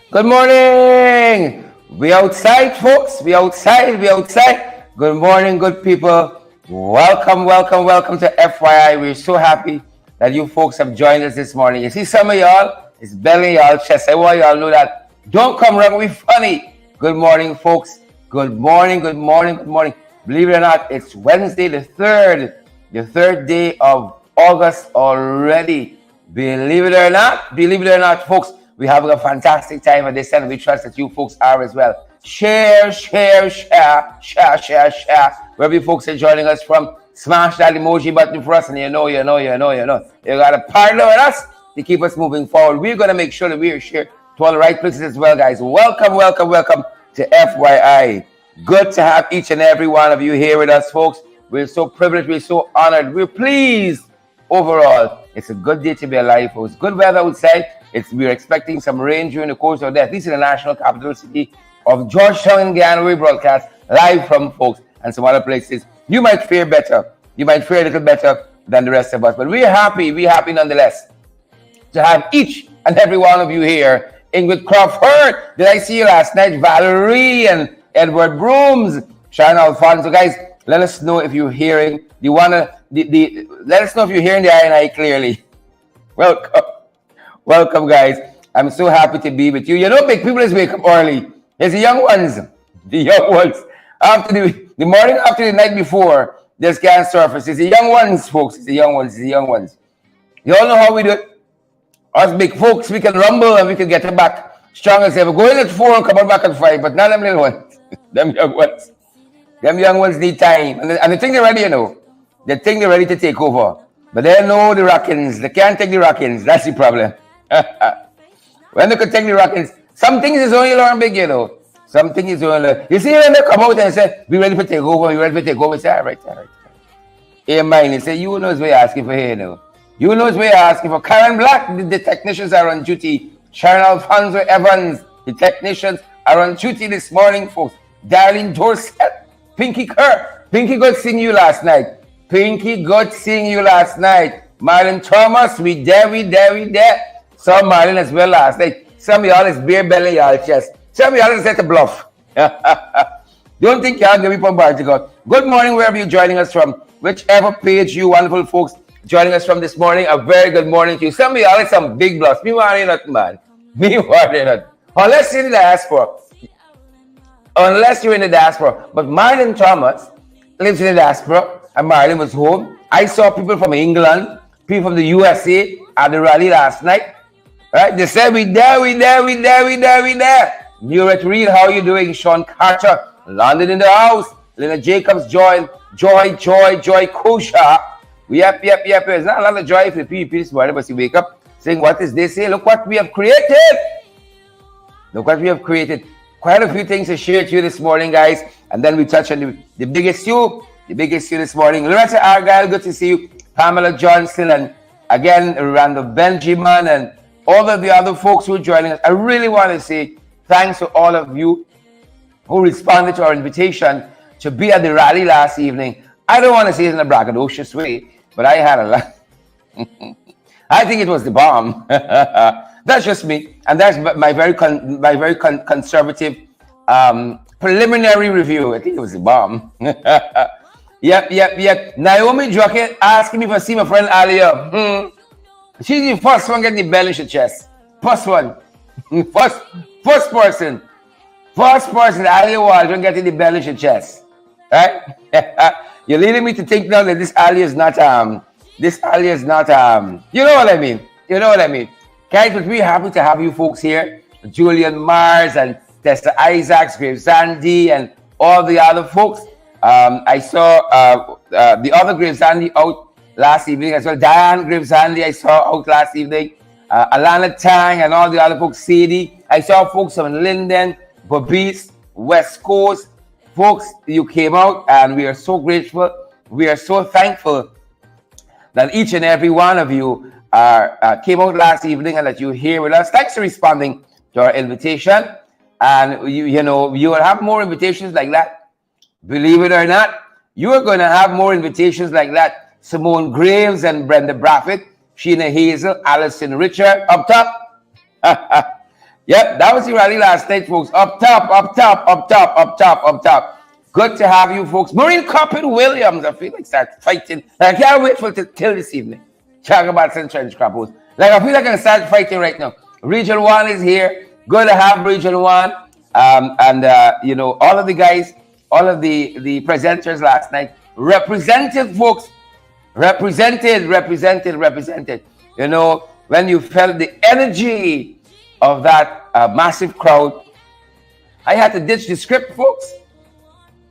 Good morning. We outside, folks. We outside. We outside. Good morning, good people. Welcome, welcome, welcome to FYI. We're so happy that you folks have joined us this morning. You see, some of y'all is belling y'all chest. I want y'all know that. Don't come wrong. We funny. Good morning, folks. Good morning. Good morning. Good morning. Believe it or not, it's Wednesday, the third day of August already. Believe it or not, folks. We're having a fantastic time at this and we trust that you folks are as well. Share. Wherever you folks are joining us from, smash that emoji button for us and you know. You got to partner with us to keep us moving forward. We're going to make sure that we are shared to all the right places as well, guys. Welcome to FYI. Good to have each and every one of you here with us, folks. We're so privileged. We're so honored. We're pleased overall. It's a good day to be alive, folks. Good weather outside. We're expecting some rain during the course of the day, at least in the national capital city of Georgetown in Ghana. We broadcast live from, folks, and some other places. You might fare better. You might fare a little better than the rest of us. But we're happy nonetheless to have each and every one of you here. Ingrid Crawford, did I see you last night? Valerie and Edward Brooms, Sharon Alfonso. Guys, let us know if you're hearing. Let us know if you're hearing the I clearly. Welcome, guys. I'm so happy to be with you. You know, big people is wake up early. It's the young ones. After the morning after the night before, this can't surface. It's the young ones, folks. It's the young ones. You all know how we do it. Us big folks, we can rumble and we can get it back strong as ever. Go in at 4 and come out back at 5, but not them little ones. Them young ones need time. And they think they're ready, you know. They think they're ready to take over. But they know the rockings. They can't take the rockings. That's the problem. When they could take the rockings, some things is only learn big, you know. Some things is only learn. You see when they come out and say, we ready for take over, say, all right. Hey, mind, they say, you knows what you're asking for here, you know. You knows what you're asking for. Karen Black, the technicians are on duty. Sharon Alfonso Evans, the technicians are on duty this morning, folks. Darlene Dorset, Pinky Kerr. Pinky, good seeing you last night. Marlon Thomas, we there. Saw Marlon as well last night. Some of y'all is beer belly y'all chest. Some of y'all is at a bluff. Don't think y'all give me from Bartico. Good morning wherever you're joining us from. Whichever page you wonderful folks joining us from this morning, a very good morning to you. Some of y'all is some big bluffs. Me worry not, man. Me worry not. Unless you're in the diaspora. But Marlon Thomas lives in the diaspora and Marlon was home. I saw people from England, people from the USA at the rally last night. Right? They said, we there. Muret Reed, how you doing? Sean Carter, London in the house. Lena Jacobs, Joy Kosha. There's not a lot of joy for the people this morning, but you wake up saying, what is this here? Look what we have created. Quite a few things to share to you this morning, guys. And then we touch on the biggest issue this morning. Loretta Argyle, good to see you. Pamela Johnson, and again, Randall Benjamin, and all of the other folks who are joining us. I really want to say thanks to all of you who responded to our invitation to be at the rally last evening. I don't want to say it in a braggadocious way, but I had a lot. I think it was the bomb. That's just me, and that's my very conservative preliminary review. I think it was the bomb. Yep. Naomi Jockett asking me if I see my friend Alia. She's the first one getting the bell in her chest. First one. First person. Alia Waldron getting the bell in her chest. Right? You're leading me to think now that this Alia is not you know what I mean. Guys, but we're happy to have you folks here. Julian Mars and Tessa Isaacs, Grave Sandy, and all the other folks. I saw the other Grave Sandy out last evening as well. Diane Grave Sandy I saw out last evening. Alana Tang and all the other folks. Sadie. I saw folks from Linden, Babis, West Coast. Folks, you came out and we are so grateful. We are so thankful that each and every one of you came out last evening and that you're here with us. Thanks for responding to our invitation. And you will have more invitations like that. Believe it or not, you are going to have more invitations like that. Simone Graves and Brenda Braffett, Sheena Hazel, Allison Richard, up top. Yep, that was the rally last night, folks. Up top, up top, up top, up top, up top. Good to have you, folks. Marine Coppin Williams, I feel like start fighting. I can't wait for till this evening. Talk about some trench crappos. Like I feel like I can start fighting right now. Region 1 is here. Good to have Region 1. You know, all of the guys, all of the presenters last night represented, folks. Represented. You know, when you felt the energy of that massive crowd, I had to ditch the script, folks.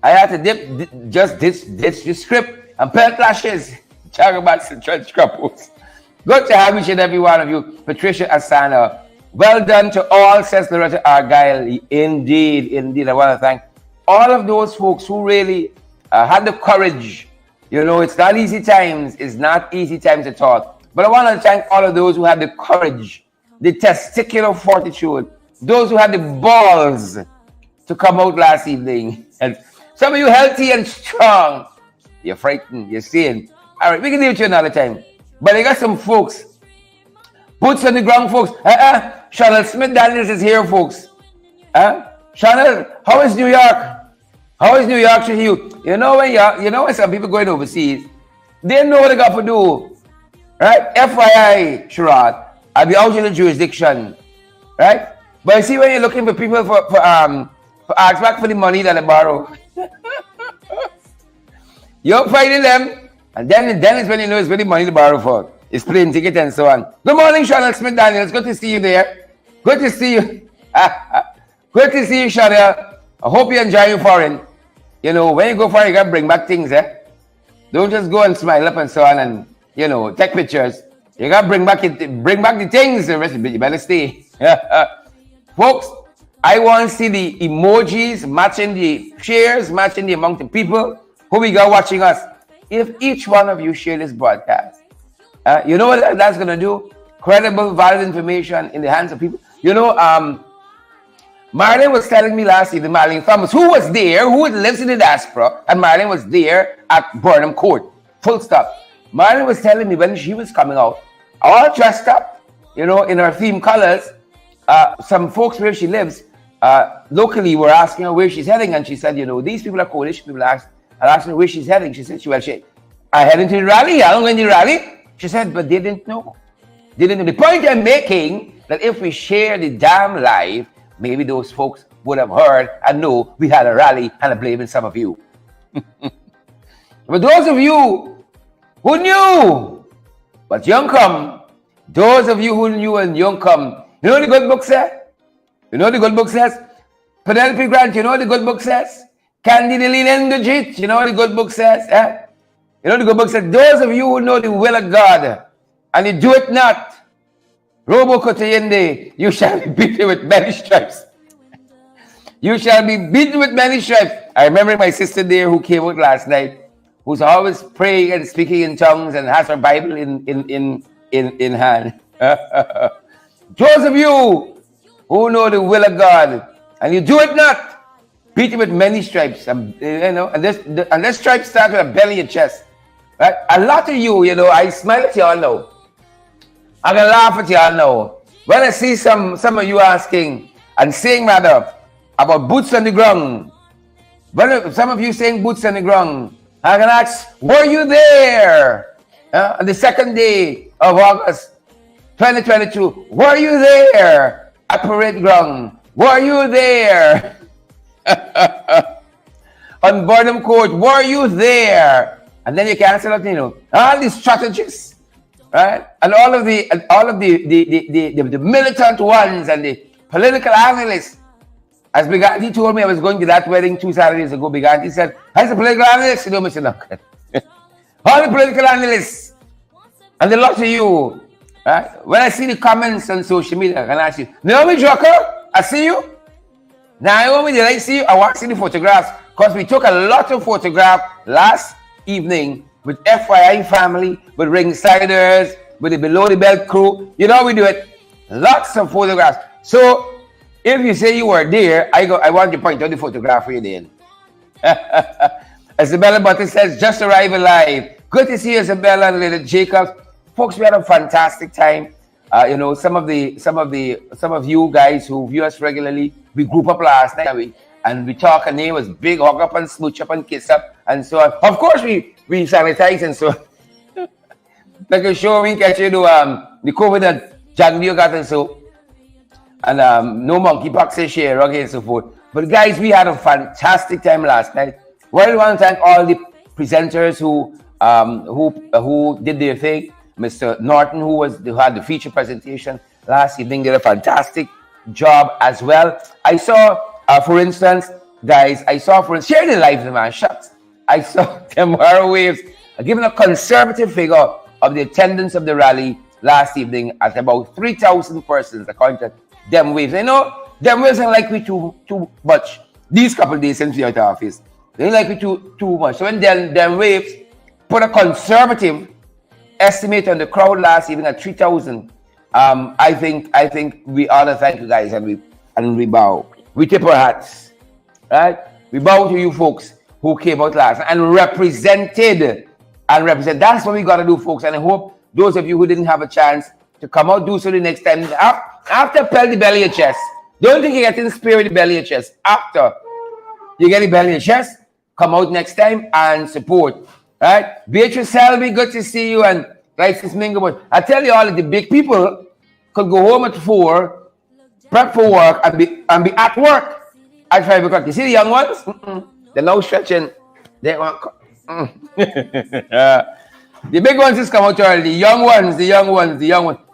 I had to just ditch the script and pelt lashes. Talk about some trench crappos. Good to have each and every one of you. Patricia Asana, well done to all, says Loretta Argyle. Indeed. I want to thank all of those folks who really had the courage. You know, it's not easy times. It's not easy times at all. But I want to thank all of those who had the courage, the testicular fortitude, those who had the balls to come out last evening. And some of you healthy and strong. You're frightened. You're seeing. All right, we can deal with you another time. But I got some folks. Boots on the ground, folks. Chanel Smith Daniels is here, folks. Chanel, how is New York? How is New York to you? You know when some people going overseas, they know what they got to do. Right? FYI, Sherrod, I'll be out in the jurisdiction. Right? But you see when you're looking for people for ask back for the money that they borrow. You're fighting them. And then is when you know it's really money to borrow for. It's plane ticket and so on. Good morning, Chanel Smith Daniels. Good to see you there. Good to see you. Good to see you, Chanel. I hope you enjoy your foreign. You know, when you go foreign, you gotta bring back things, eh? Don't just go and smile up and so on and, you know, take pictures. You gotta bring back the things. The rest of it, you better stay. Folks, I want to see the emojis matching the shares, matching the amount of people who we got watching us. If each one of you share this broadcast, you know what that's going to do? Credible, valid information in the hands of people. You know, Marlene was telling me last evening, Marlene Thomas, who was there, who lives in the diaspora, and Marlene was there at Burnham Court. Full stop. Marlene was telling me when she was coming out, all dressed up, you know, in her theme colors. Some folks where she lives, locally were asking her where she's heading, and she said, you know, these people are coalition people. I asked her where she's heading. She said, I heading to the rally. I don't go in the rally. She said, but they didn't know. They didn't know. The point I'm making, that if we share the damn live, maybe those folks would have heard and know we had a rally, and I'm blaming some of you. But those of you who knew, but young come, those of you who knew and young come, you know what the good book says? You know what the good book says? Penelope Grant, you know what the good book says? Candy Lindajit, you know what the good book says? You know the good book says, those of you who know the will of God and you do it not, Robo Kotayende, you shall be beaten with many stripes. You shall be beaten with many stripes. I remember my sister there who came out last night, who's always praying and speaking in tongues and has her Bible in hand. Those of you who know the will of God and you do it not, beat him with many stripes, and you know, and this stripes start with a belly and chest. Right? A lot of you, you know, I smile at y'all now. I can laugh at y'all now. When I see some of you asking and saying rather about boots on the ground, when some of you saying boots on the ground, I can ask, were you there on the second day of August 2022? Were you there at Parade Ground? Were you there? On Burnham Court, were you there? And then you can answer that, you know, all these strategists, right? And all of the militant ones and the political analysts. As Bigatti told me, I was going to that wedding 2 Saturdays ago. Bigatti said, "As a political analyst, you know, Mr. Duncan." All the political analysts and a lot of you, right? When I see the comments on social media, I can ask you, Naomi Joker, I see you. Naomi, did I see you? I want to see the photographs because we took a lot of photographs last evening with FYI family, with Ringsiders, with the Below the Belt crew. You know how we do it. Lots of photographs. So if you say you were there, I want you to point out the photograph for you then. Isabella Button says, just arrived alive. Good to see you, Isabella and little Jacobs. Folks, we had a fantastic time. some of you guys who view us regularly, we group up last night and we talk, and it was big hug up and smooch up and kiss up and so on. Of course, we sanitize and so on. Like a show we catch you do the COVID that John Leo got and so, and no monkeypox this year, okay, and so forth. But guys, we had a fantastic time last night. Well, I want to thank all the presenters who did their thing. Mr. Norton, who had the feature presentation last evening, did a fantastic job as well. I saw, for instance, guys, share the live, man, shucks. I saw Tamara Waves giving a conservative figure of the attendance of the rally last evening at about 3,000 persons, according to them Waves. You know, them Waves ain't like we too much these couple of days since we out of office. They ain't like we too much. So when them Waves put a conservative estimate on the crowd last evening at 3,000, I think we ought to thank you guys, and we bow. We tip our hats, right? We bow to you folks who came out last and represented. That's what we got to do, folks. And I hope those of you who didn't have a chance to come out, do so the next time. After pelt the belly of chest. Don't think you get in spirit the belly of chest. After you get the belly of chest, come out next time and support. Right? Beatrice Selby, good to see you. And like this Mingo, but I tell you all, the big people could go home at 4, prep for work, and be at work at 5 o'clock. You see the young ones? They're now stretching. They want. The big ones just come out early. The young ones.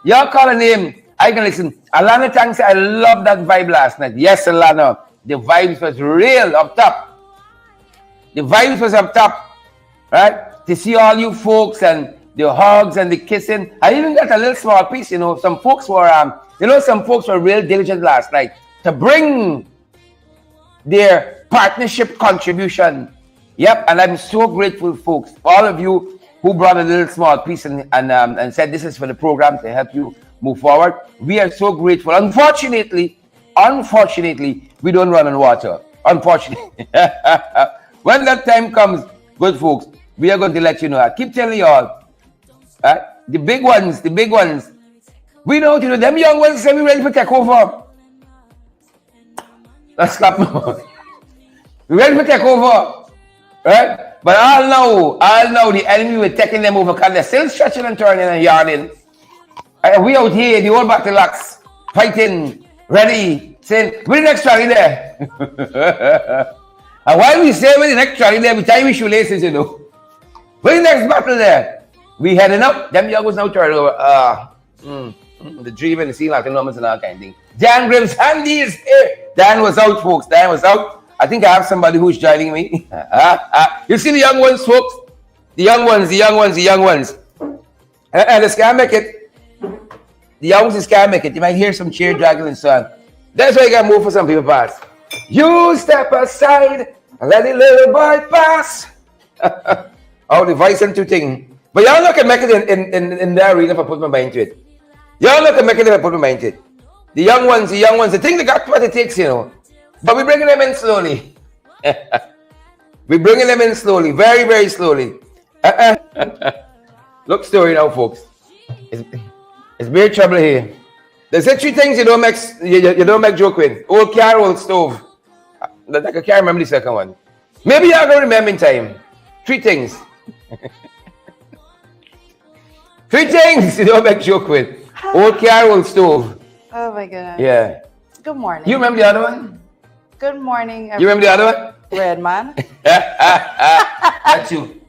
Y'all call a name. I can listen. Alana Tang said, I love that vibe last night. Yes, Alana. The vibes was real up top. Right? To see all you folks and the hugs and the kissing. I even got a little small piece, some folks were real diligent last night to bring their partnership contribution. Yep, and I'm so grateful, folks, all of you who brought a little small piece and said this is for the program to help you move forward. We are so grateful. Unfortunately, we don't run on water. Unfortunately. When that time comes, good folks, we are going to let you know. I keep telling you all, the big ones, we know, them young ones say we ready to take over. Let's clap now. We ready to take over. Right? But I'll know the enemy will taking them over because they're still stretching and turning and yarding. We out here, the old battle axe, fighting, ready, saying, we're the next rally there. And while we say we're the next rally there, we tie we shoelaces, we're the next battle there. We heading up, them young was now turning over. The dream and the sea like enormous and all kind of thing. Dan Grimm's handy is here. Dan was out, folks. Dan was out. I think I have somebody who's joining me. You see the young ones, folks? The young ones. And this can't make it. The young ones can't make it. You might hear some cheer dragging and so on. That's why you gotta move for some people pass. You step aside and let the little boy pass. Oh, the voice and two thing. But y'all not can make it in the arena if I put my mind to it. Y'all not can make it if I put my mind to it. The young ones, the thing they got what it takes, But we're bringing them in slowly. Very, very slowly. Look story now, folks. It's big trouble here. There's 3 things you don't make joke with. Old car, old stove. I can't remember the second one. Maybe y'all gonna remember in time. 3 things. 3 things you don't make joke with. Old car, old stove. Oh my goodness. Yeah. Good morning. You remember the other one? Good morning, everyone. You remember the other one? Red man. That's you.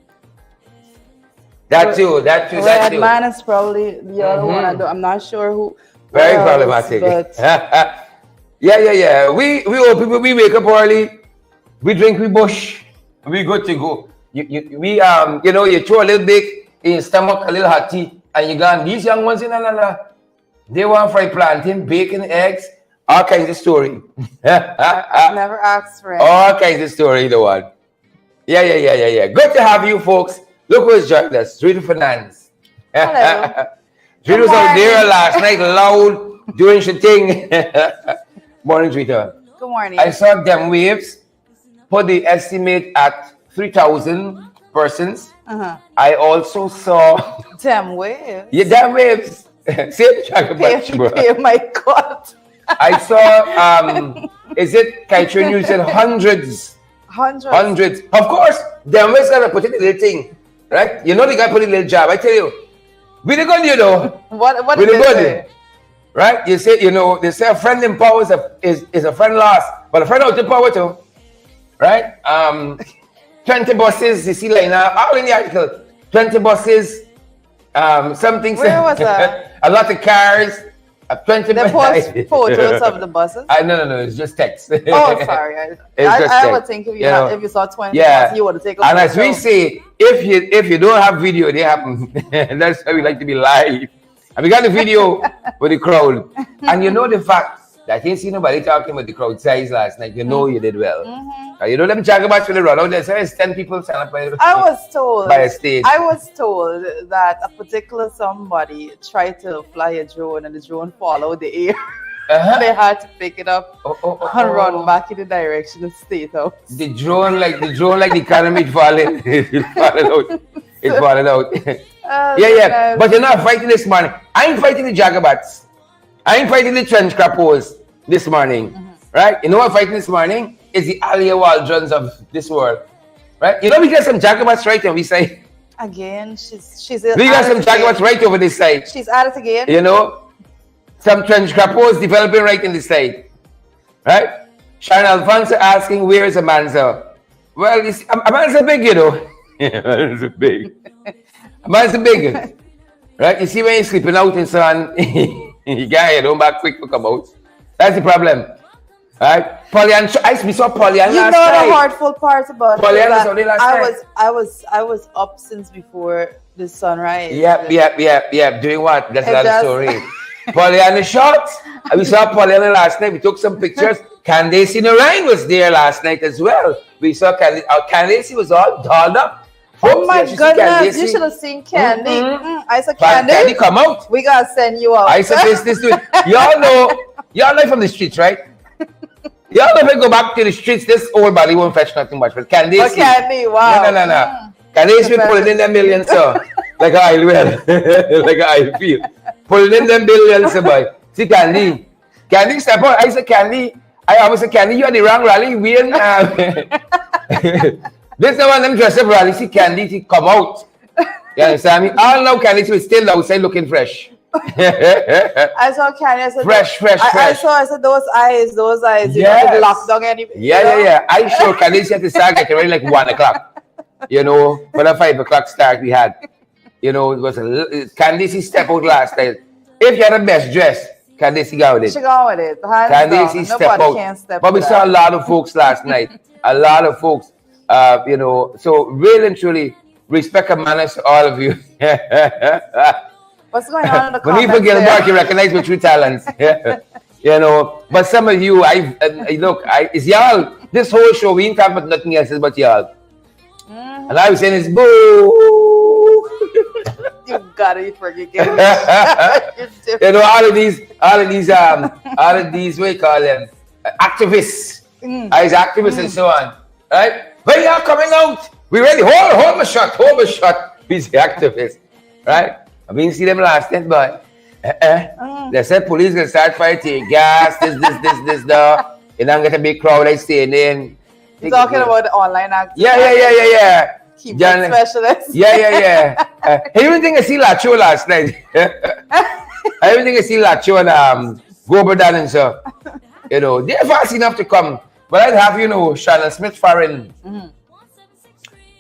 Red man is probably the other one. I'm not sure who. Very problematic. But yeah. We old people, we wake up early, we drink, we bush, we good to go. You throw a little bit in your stomach, a little hot tea, and you gone. These young ones, they want fried plantain, bacon, eggs, all kinds of story. I've never asked for it. All kinds of story, the one. Yeah. Good to have you folks. Look who's joined us, Rita Fernandez. Hello. Rita was out there last night, loud, doing her thing. Morning, Rita. Good morning. I saw them waves put the estimate at 3,000 persons. I also saw them waves. Yeah, them waves. Same Jagabat, bro. Pay my cut. I saw, is it Kaitrin? You said hundreds. Hundreds. Of course, the always gonna put it in the little thing, right? You know the guy put it in the little job. I tell you, really good, you know. What really did they good, say? right? You say, you know, they say a friend in power is a friend lost, but a friend out in power too, right? 20 buses, you see, like now, all in the article, 20 buses, something. Where was that? A lot of cars. 20 They post photos of the buses. No, it's just text. Oh, sorry. I would think if you saw 20 buses, you would have taken. And as we say, if you don't have video, they happen. That's why we like to be live. And we got the video with the crowd, and you know the fact that I didn't see nobody talking about the crowd size last night. You know you did well. You know them Jagabats when they run out there. So it's 10 people stand up by I was told by a stage. I was told that a particular somebody tried to fly a drone and the drone followed the air. They had to pick it up and run back in the direction of State House. The drone like the economy falling. It's falling out. Yeah. But you're not fighting this morning. I ain't fighting the Jagabats. I ain't fighting the trench crappos this morning. Right? You know what I'm fighting this morning? Is the Alia Waldrons of this world. Right? You know we got some Jagabats right on this side. Again, she's we got some Jagabats right over this side. She's at it again. You know? Some trench crappos developing right in this side. Right? Sharon Alfonso asking, where is Amanza? Well, Amanza big, you know. Amanza big. Amanza big. Right? You see when you're sleeping out and so on, you got your own back quick to come out. That's the problem. Right? Pollyanna, we saw Pollyanna last night. You know the hurtful part about Pollyanna's only last night. I was up since before the sunrise. Yep. Doing what? That's another story. Pollyanna shot. We saw Pollyanna last night. We took some pictures. Candace Narine was there last night as well. We saw Candace was all dolled up. Oh my goodness, you should have seen Candy. I said, Candy, come out. We gotta send you out. I said, this dude. Y'all know from the streets, right? Y'all never go back to the streets. This old body won't fetch nothing much. But Candy, wow. No. Candace be pulling in them millions, so like I will, like I feel. Pulling in them billions, boy. See Candy step out. I said, Candy. I always said, Candy, you are the wrong rally. This is the one them dress up rally. See Candy, she come out. You understand me? All now Candy was still outside looking fresh. I saw Candy. I said, fresh. I said those eyes. Yes. You know, locked down anyway. Yeah. I sure Candy had to start getting ready like 1 o'clock. You know, for the 5 o'clock start we had. You know, it was Candy step out last night. If you had the best dress, Candy go with it. She go with it. Candy step out. Can't step but we saw a lot of folks last night. A lot of folks. You know, so really and truly respect and manners to all of you. What's going on in the comments? When people get back, you recognize my true talents. You know, but some of you, it's y'all. This whole show, we ain't talking about nothing else but y'all. And I was saying it's boo. You gotta be forgetting. You know, all of these, what you call them, activists. As activists and so on, right? When y'all coming out, we ready. Hold my shot. He's the activists, right? I mean, see them last night, boy. They said police gonna start fighting gas, this, the. You don't get a big crowd like staying in. You're talking about the online activists. Yeah. Keyboard specialist. Yeah. Everything I see Lacho last night. Everything I see Lacho and Goberdan and so. You know, they're fast enough to come. But I'd have, you know, Shannon Smith Farron.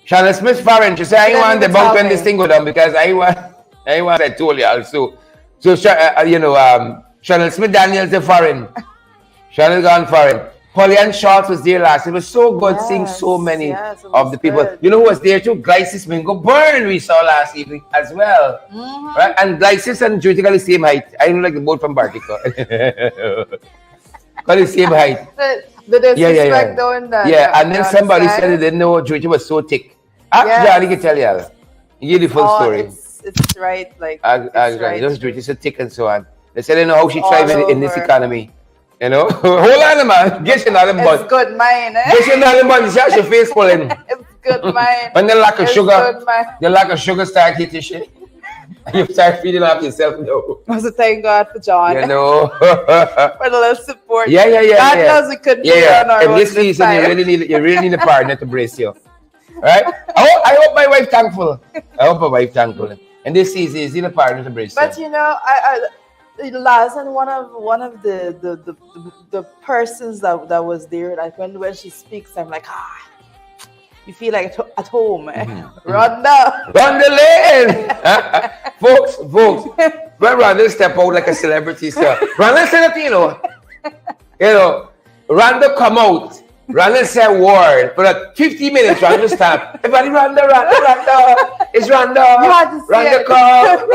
Shannon Smith Farron, she said, I want the bump when this thing go down because I want, I told you also. So, you know, Shannon Smith Daniels the Farron. Shannon gone Farron. Pollyanna Schultz was there last. It was so good seeing so many of the people. Good. You know who was there too? Glycis Mingo Byrne we saw last evening as well. Right? And Glycis and Judy got the same height. I don't like the boat from Bartica. Got the same height. The disrespect doing that. Yeah, and then somebody said they didn't know Judy was so thick. Actually, I can tell you. You get the full story. It's right. Like, right. Those Judy so thick and so on. They said they know how she thrives in this economy. You know, hold on, man. Get your nothing but. It's good mine, eh? Get your nothing but. You see your face pulling. It's good mine. When the lack of sugar, the lack of sugar start hitting shit. You start feeding off yourself now. So thank God for John. You know. For the little support. Yeah. God knows we couldn't do it on our In own this season, you really need a partner to brace you. Right? I hope my wife thankful. I hope my wife thankful. And this season is in a partner to brace you. But you know, last and one of the persons that was there, like when she speaks, I'm like, you feel like at home. Rhonda lane. folks, when Rhonda step out like a celebrity star, Rhonda said that, you know, Rhonda come out, Rhonda say word, for like 50 minutes, Rhonda stop. Everybody, Rhonda, it's Rhonda, Rhonda come.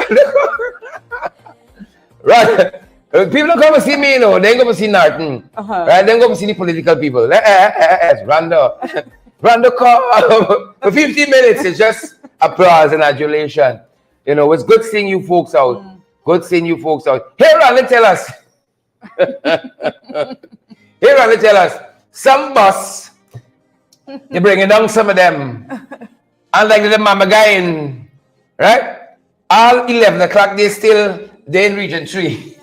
Right. People don't come and see me, they ain't come to see nothing. Right? They ain't come to see the political people. It's Rhonda. Rhonda call for 15 minutes. It's just applause and adulation. You know, it's good seeing you folks out. Good seeing you folks out. Hey, Rhonda, tell us. Hey, Rhonda, tell us. Some bus, you're bringing down some of them. And like the mama guy in, right? All 11 o'clock, they're in region 3.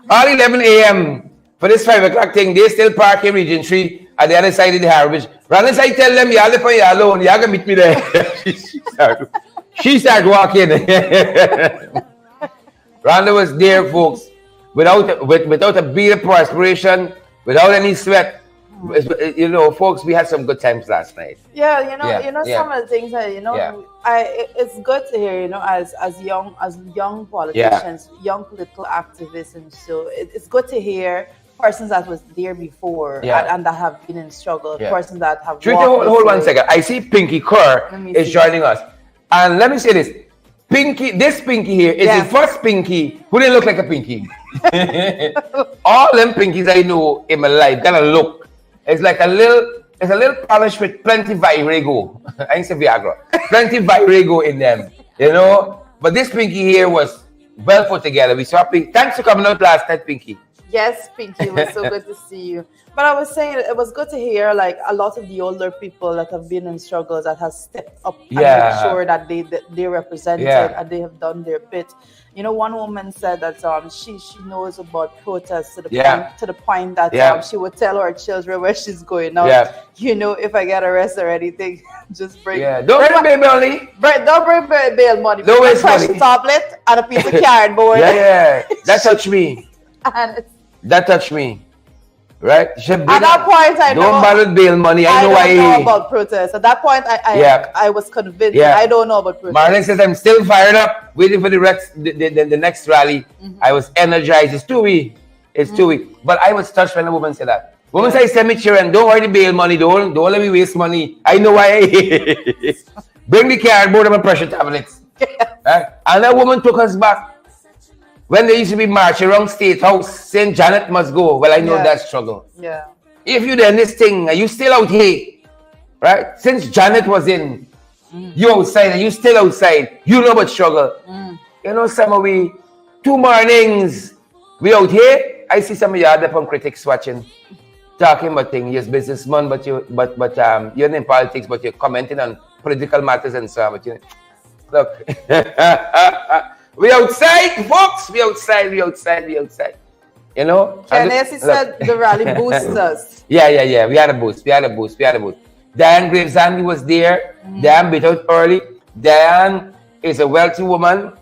All 11 a.m. for this 5 o'clock thing, they still park in region 3 at the other side of the Harvard. Rather than I tell them, y'all live on your alone, y'all can meet me there. she started walking. Rhonda was there, folks, without a bead of perspiration, without any sweat. You know, folks, we had some good times last night. Yeah, some of the things that it's good to hear. You know, as young politicians, young political activists, and so it's good to hear persons that was there before and that have been in struggle. Persons that have. Hold 1 second. I see Pinky Kerr is joining us, and let me say this: this Pinky here is the first Pinky who didn't look like a Pinky. All them Pinkies I know in my life got a look. It's like a little polish with plenty Virago. I ain't say Viagra. Plenty Virago in them, you know. But this Pinky here was well put together. We saw Pinky. Thanks for coming out last night, Pinky. Yes, Pinky, it was so good to see you. But I was saying it was good to hear like a lot of the older people that have been in struggles that have stepped up and made sure that they represented and they have done their bit. You know, one woman said that she knows about protests to the point that she would tell her children where she's going out. Yeah. You know, if I get arrested or anything, just bring. Yeah. Don't bring bail money. Don't bring bail money. Don't waste money. A tablet and a piece of cardboard. Yeah. That touched me. That touched me. Right? At that point, I don't bother bail money. I don't know about protests. At that point, I was convinced. Yeah. I don't know about protests. Marlon says I'm still fired up, waiting for the next rally. I was energized. It's 2 weeks. It's 2 weeks. But I was touched when the woman said that. Woman said, "Send me children. Don't worry the bail money. Don't let me waste money. I know why." Bring the cardboard and my pressure tablets. Right? And that woman took us back. When they used to be marching around State House saying Janet must go. Well, I know that struggle. Yeah. If you're in this thing, are you still out here? Right? Since Janet was in, you outside and you still outside. You know about struggle. You know, some of we 2 mornings, we out here. I see some of you other from critics watching, talking about things. You're businessman, but you're in politics, but you're commenting on political matters and so on. But look. We outside, folks. We outside. You know? Nancy said the rally boosted us. Yeah. We had a boost. Diane Gravesandi was there. Diane bit out early. Diane is a wealthy woman.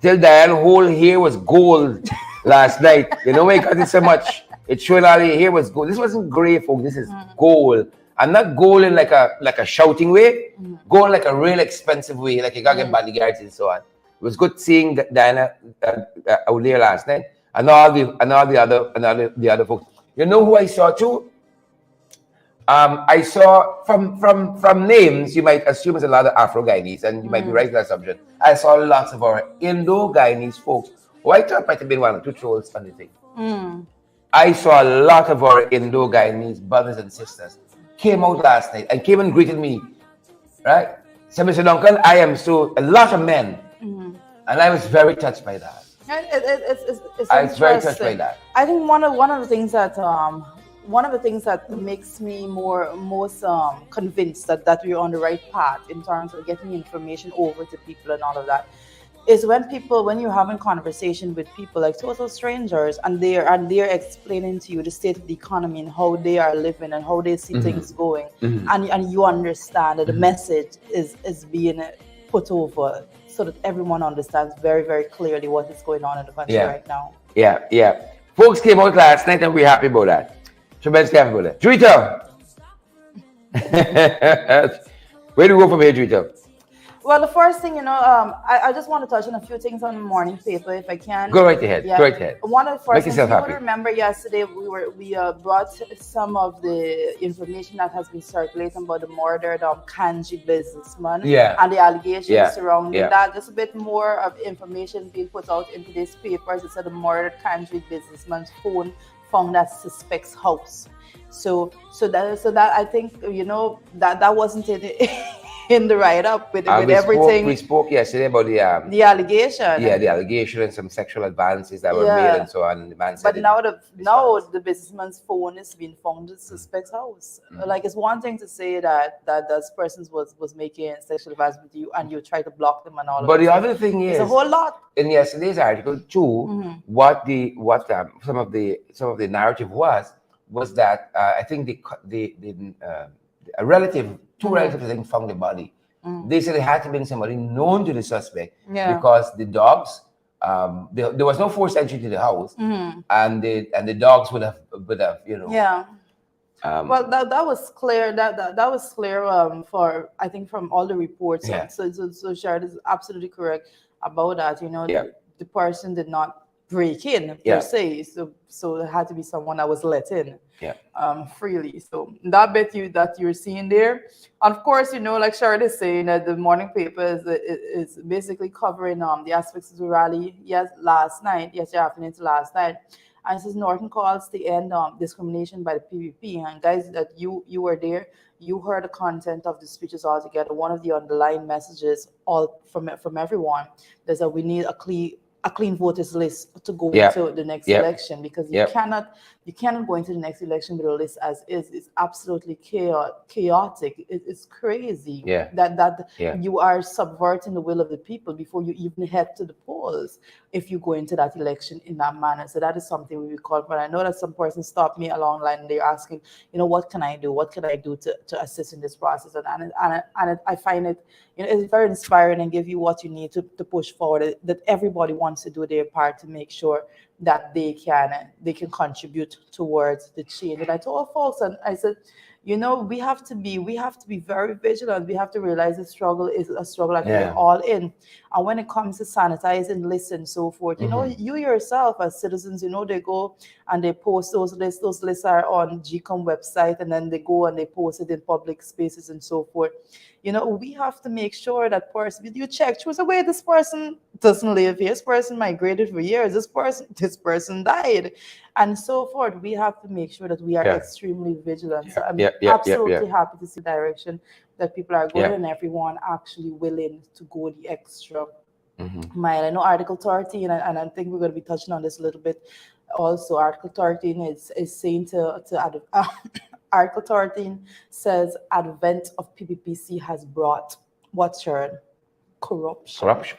Till Diane whole hair was gold last night. You know why I cut it so much? It showed all her hair was gold. This wasn't gray, folks. This is gold. And not gold in like a shouting way. Gold like a real expensive way, like you gotta get bodyguards and so on. It was good seeing Diana out there last night, and all the other folks. You know who I saw too? I saw from names you might assume it's a lot of Afro-Guyanese, and you might be right in that assumption. I saw lots of our Indo-Guyanese folks who I thought might have been 1 or 2 trolls on the thing. I saw a lot of our Indo-Guyanese brothers and sisters came out last night and came and greeted me. Right? So, Mr. Duncan, a lot of men. And I was very touched by that. It's I was very touched by that. I think one of the things that one of the things that makes me most convinced that we're on the right path in terms of getting information over to people and all of that is when you're having conversation with people like total strangers, and they're explaining to you the state of the economy and how they are living and how they see things going, and you understand that the message is being put over so that everyone understands very, very clearly what is going on in the country right now. Yeah. Folks came out last night and we're happy about that. Tremendously happy about that. Drita! Where do we go from here, Drita? Well, the first thing, I just want to touch on a few things on the morning paper, if I can. Go right ahead. Go right ahead. One of the first things you happy. would remember yesterday, we brought some of the information that has been circulating about the murdered Kanji businessman and the allegations surrounding that. Just a bit more of information being put out into these papers. It said the murdered Kanji businessman's phone found at suspect's house. So that I think that wasn't in the write-up with everything. We spoke yesterday about the allegation. Yeah, the allegation and some sexual advances that were made and so on. And the man said, but now the businessman's phone is being found in the suspect's house. Like, it's one thing to say that this person was making sexual advances with you and you try to block them and all of that. But the other thing is, it's a whole lot. In yesterday's article too, what some of the narrative was that I think a relative, two relatives, I think, found the body. They said it had to be somebody known to the suspect because the dogs, there was no forced entry to the house, and the dogs would have well, that was clear. That was clear for, I think, from all the reports. So Shard is absolutely correct about that. The person did not break in per se, so there had to be someone that was let in freely. So that bit that you're seeing there, and of course, like Shard is saying, that the morning paper is basically covering the aspects of the rally yesterday afternoon to last night. And it says Norton calls to end discrimination by the PPP. And guys, that you were there, you heard the content of the speeches altogether. One of the underlying messages all from everyone is that we need a clean voters list to go into the next election, because you cannot go into the next election with a list as is. It's absolutely chaotic. It's crazy that you are subverting the will of the people before you even head to the polls if you go into that election in that manner. So that is something we call for. I know that some person stopped me along the line and they're asking, what can I do? What can I do to assist in this process? And I find it, it's very inspiring and give you what you need to push forward, that everybody wants to do their part to make sure that they can contribute towards the change. And I told folks, and I said, we have to be very vigilant. We have to realize the struggle is a struggle that we're all in. And when it comes to sanitizing lists and so forth, you yourself as citizens, they go and they post those lists. Those lists are on GCOM website, and then they go and they post it in public spaces and so forth. We have to make sure that person, you check, choose away, this person doesn't live here, this person migrated for years, this person died, and so forth. We have to make sure that we are extremely vigilant. So I'm absolutely happy to see the direction that people are going, and everyone actually willing to go the extra mile. I know Article 13, and I think we're going to be touching on this a little bit also. Article 13 is saying Article 13 says advent of PPPC has brought corruption.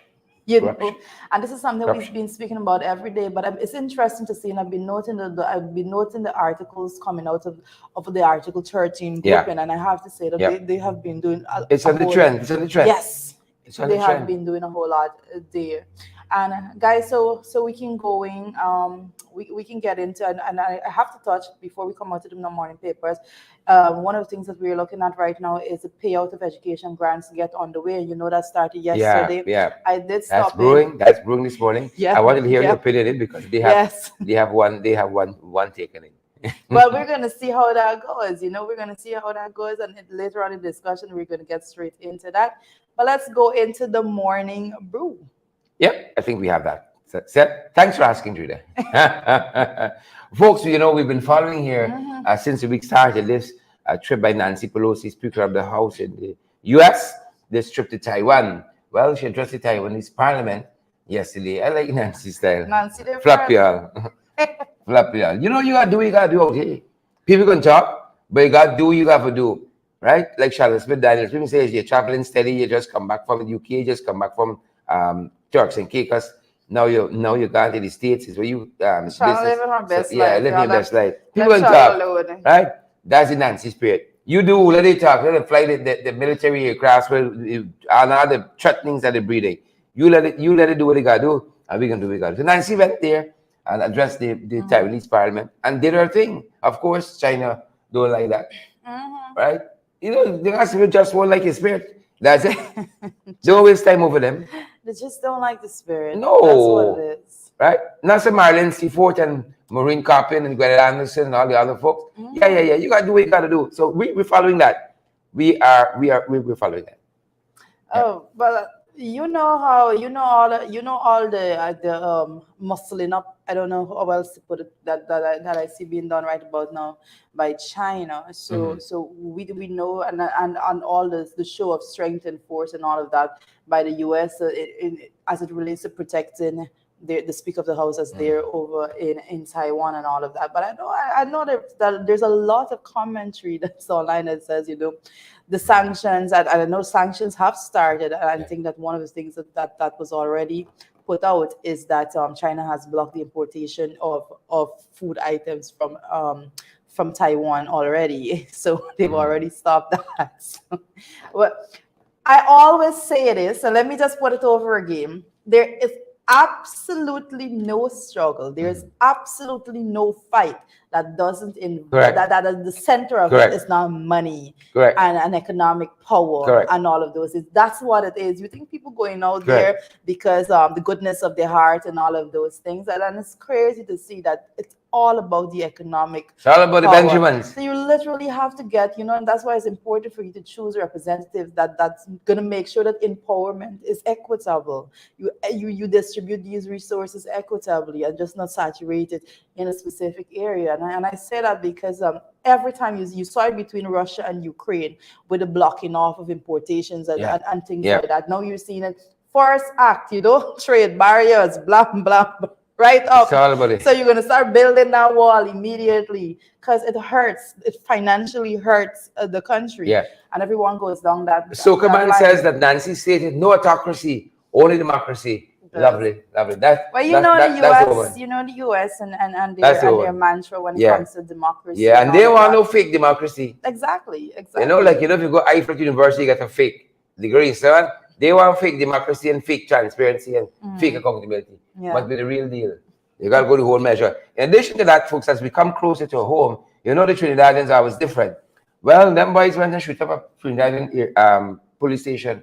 And this is something we've been speaking about every day. But it's interesting to see, and I've been noting the articles coming out of the Article 13 grouping, and I have to say that they have been doing. It's on the trend. Yes, they have been doing a whole lot there. And guys, so we can go in, we can get into, and I have to touch before we come out to the morning papers. One of the things that we're looking at right now is the payout of education grants get on the way. That started yesterday. I did stop. That's brewing this morning. I wanted to hear your opinion in, because they have one taken in. Well, we're going to see how that goes. We're going to see how that goes, and later on in the discussion, we're going to get straight into that. But let's go into the morning brew. Yep, I think we have that set. Thanks for asking, Judah. Folks, we've been following here since the week started this trip by Nancy Pelosi, Speaker of the House in the U.S., this trip to Taiwan. Well, she addressed the Taiwanese Parliament yesterday. I like Nancy's style. Nancy, Flap y'all. Flap y'all. You got to do what you got to do out here. People can talk, but you got to do what you got to do, right? Like Charlotte Smith Daniels, people say you're traveling steady, you just come back from the UK, you just come back from Turks and Caicos. Now you got to the States, is where you Charlotte business. living her So, best yeah, life. living Yeah, your best life. People let can Charlotte talk, alone. right? That's the Nancy spirit. You do, let it talk, let it fly the military aircraft, and all the threatenings that they're breathing. You let it do what it gotta do, and we can do what we gotta do. So Nancy went there and addressed the Taiwanese parliament and did her thing. Of course, China don't like that, right? You know, the guys just won't like his spirit. That's it. Don't waste time over them. They just don't like the spirit. No. That's what it is. Right? Not some Marlon Seafort and Maureen Coppin and Gwyneth Anderson and all the other folks. Yeah. You gotta do what you gotta do. So we're following that. We're following that. Oh, but you know how all the muscling up. I don't know how else to put it that I see being done right about now by China. So we know and all the show of strength and force and all of that by the U.S. As it relates to protecting the Speaker of the House as they're over in Taiwan and all of that. But I know that there's a lot of commentary that's online that says, the sanctions, and I know sanctions have started. And I think that one of the things that was already put out is that China has blocked the importation of food items from Taiwan already. So they've already stopped that. Well, I always say this, so let me just put it over again. There is absolutely no struggle. There's absolutely no fight that doesn't involve that the center of it is now money and economic power and all of those. That's what it is. You think people going out there because the goodness of their heart and all of those things, and it's crazy to see that it's all about the economic. It's all about power. the Benjamins. So you literally have to get, and that's why it's important for you to choose representatives that's going to make sure that empowerment is equitable. You distribute these resources equitably and just not saturated in a specific area. And I say that because every time you saw it between Russia and Ukraine with the blocking off of importations and things like that. Now you're seeing it first act, trade barriers, blah, blah, blah. Right up. So you're going to start building that wall immediately because it hurts. It financially hurts the country. Yeah. And everyone goes down that. So Command says that Nancy stated no autocracy, only democracy. Lovely. Well, the US and their mantra when it comes to democracy. Yeah, and they want no fake democracy. Exactly. If you go Eiffel University, you get a fake degree, so they want fake democracy and fake transparency and fake accountability. Must be the real deal. You got to go the whole measure. In addition to that, folks, as we come closer to home, the Trinidadians are always different. Well, them boys went and shoot up a Trinidadian police station,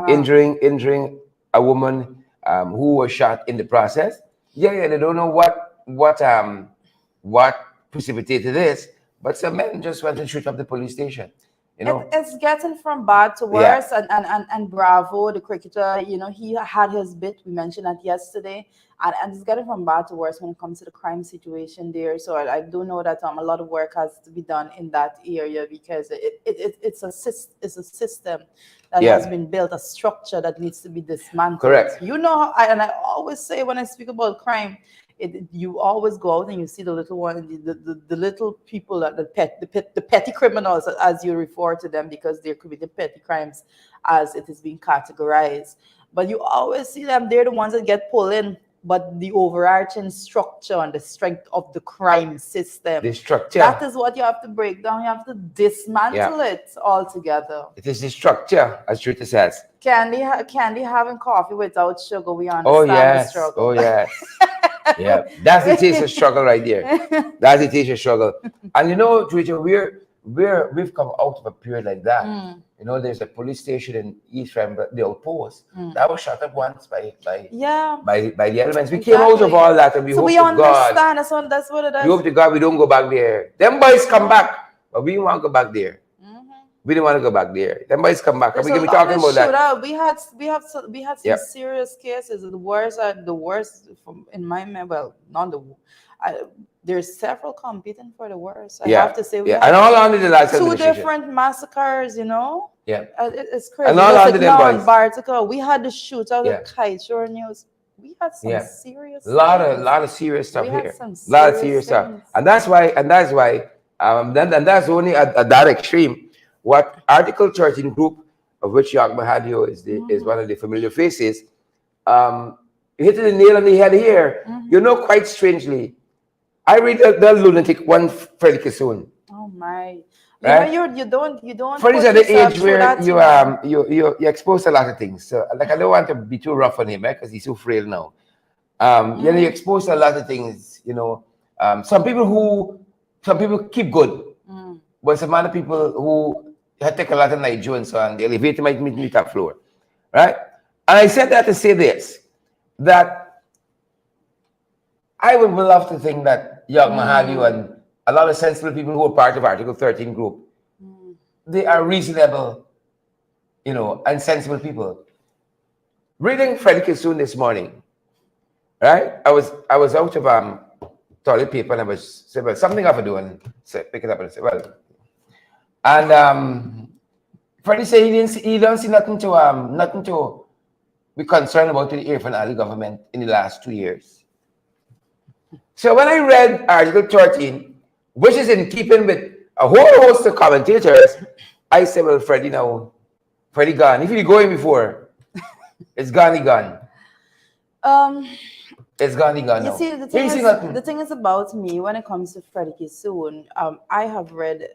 injuring a woman who was shot in the process. Yeah, they don't know what precipitated this, but some men just went and shoot up the police station. It's getting from bad to worse, and Bravo, the cricketer, he had his bit. We mentioned that yesterday, and it's getting from bad to worse when it comes to the crime situation there. So I do know that a lot of work has to be done in that area because it's a system that has been built, a structure that needs to be dismantled. Correct. I always say when I speak about crime, you always go out and you see the little one, the little people, the petty criminals, as you refer to them, because they're committing petty crimes as it is being categorized. But you always see them, they're the ones that get pulled in. But the overarching structure and the strength of the crime system, the structure, that is what you have to break down. You have to dismantle it altogether. It is the structure, as Trita says. Candy having coffee without sugar, we understand the struggle. Oh, yes. Yeah, that's the taste of struggle right there. That's the taste of struggle. And Trita, we've come out of a period like that. There's a police station in East Rambla, the outpost, that was shut up once by the elements. We came out of all that, and we hope to God. That's what it is. We hope to God we don't go back there. Them boys come back, but we don't want to go back there. We didn't want to go back there. Them boys come back. And we can be talking about that. We had some serious cases. The worst in my memory. Well, not the. There's several competing for the worst. I have to say, we and all under the last two different massacres. Yeah, it's crazy. And all under them boys. Bartico, we had the shootout at Kite News. We had some serious. Lot of serious stuff here. A lot of serious stuff, and that's why And that's only at that extreme. What Article 13 group, of which York Mahadio is one of the familiar faces, hit the nail on the head here. You know, quite strangely, I read the lunatic one Freddie Kissoon. Oh my! Right? You don't. Freddie's at the age where you expose a lot of things. So, like, I don't want to be too rough on him, right? Because he's so frail now. You know, you expose a lot of things. You know, some people keep good, but some other people who had take a lot of Nigeria and so on, the elevator might meet me top floor, right? And I said that to say this, that I would love to think that Young Mahadu and a lot of sensible people who are part of Article 13 group, they are reasonable, you know, and sensible people. Reading Freddie Kissoon this morning, right? I was out of toilet paper and I was said, well, something I have to do, and pick it up and say, well, and Freddie said he don't see nothing to be concerned about in the Irfan Ali government in the last 2 years. So when I read Article 13, which is in keeping with a whole host of commentators, I said, well, Freddie gone. If he going before, it's gone, he gone. It's gone, he gone. You see, the thing is about me when it comes to Freddie Kissoon. I have read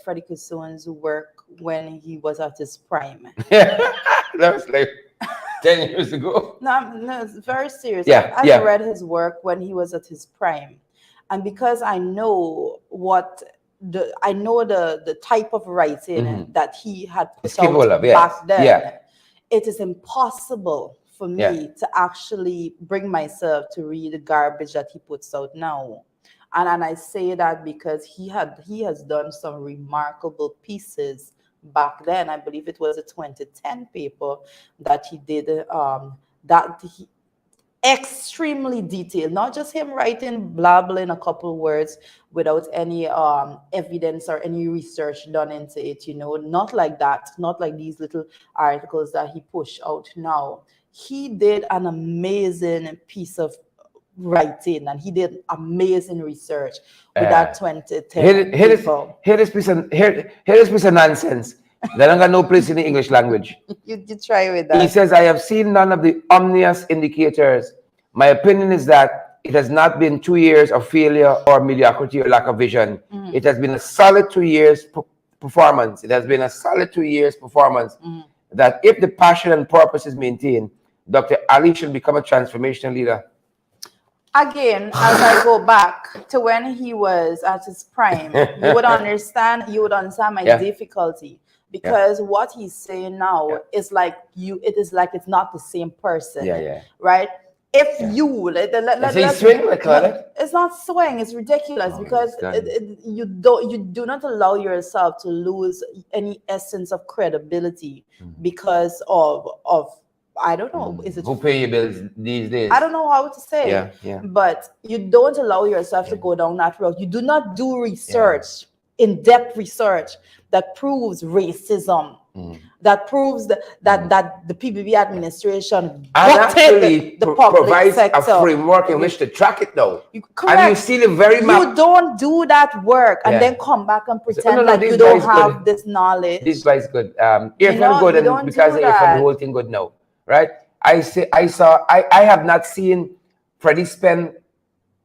Freddie Kissoon's work when he was at his prime. That was like 10 years ago. No, it's very serious. Yeah, I've read his work when he was at his prime, and because I know the type of writing that he had put out back then, it is impossible for me to actually bring myself to read the garbage that he puts out now. And I say that because he has done some remarkable pieces back then. I believe it was a 2010 paper that he did, extremely detailed, not just him writing, blabbling a couple words without any evidence or any research done into it, you know, not like that, not like these little articles that he pushed out now. He did an amazing piece of writing, and he did amazing research with that 2010 paper. Here this piece of nonsense that don't got no place in the English language. You try with that. He says, I have seen none of the ominous indicators. My opinion is that it has not been 2 years of failure or mediocrity or lack of vision. It has been a solid 2 years performance. It has been a solid 2 years performance that if the passion and purpose is maintained, Dr. Ali should become a transformational leader. Again, as I go back to when he was at his prime, you would understand my difficulty. Because what he's saying now is like it is like it's not the same person. Right? If you it's not swing, it's ridiculous because you do not allow yourself to lose any essence of credibility because of I don't know, is it who pay your bills these days? I don't know how to say. But you don't allow yourself to go down that road. You do not do research, in-depth research that proves racism, that proves that the PBB administration actually the public provides sector. a framework in which to track it though. Correct. And you see the very map. You don't do that work and then come back and pretend like you don't have this knowledge. This guy is good. Earphone good, and because of Earphone, the whole thing good now. Right? I have not seen Freddie spend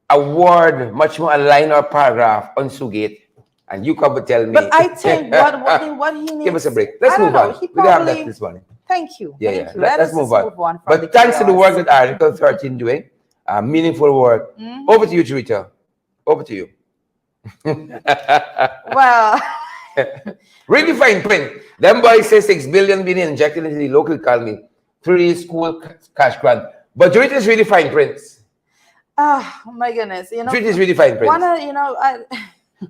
a word, much more a line or paragraph on Sugate. And you come and tell me. But I think what he needs. Give us a break. Let's move on. We don't have that this morning. Thank you. Yeah. Let's move on. But thanks to the work that Article 13 doing, meaningful work. Over to you, Charita. Over to you. Well. Really fine print. Them boys say 6 billion being injected into the local economy through the school cash grant. But Charita is really fine prints. Oh my goodness. You know. Charita is really fine prints.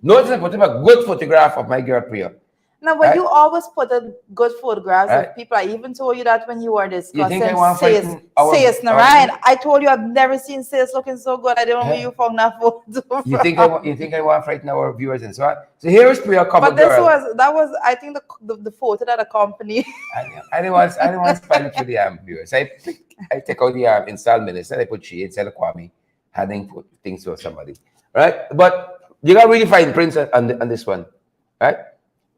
Notice I put up a good photograph of my girl Priya. No, but you always put a good photographs of people. I even told you that when you were discussing Sis Narayan. I told you I've never seen Sis looking so good. I don't know where you found that photo. You think I want to frighten our viewers and so on? So here is Priya cover girl. But that was I think the photo that accompanied. I didn't want to spell it for the viewers. I take out the installment instead. I put she instead of Kwame handing things to somebody, right? But You got really fine prints on this one, right?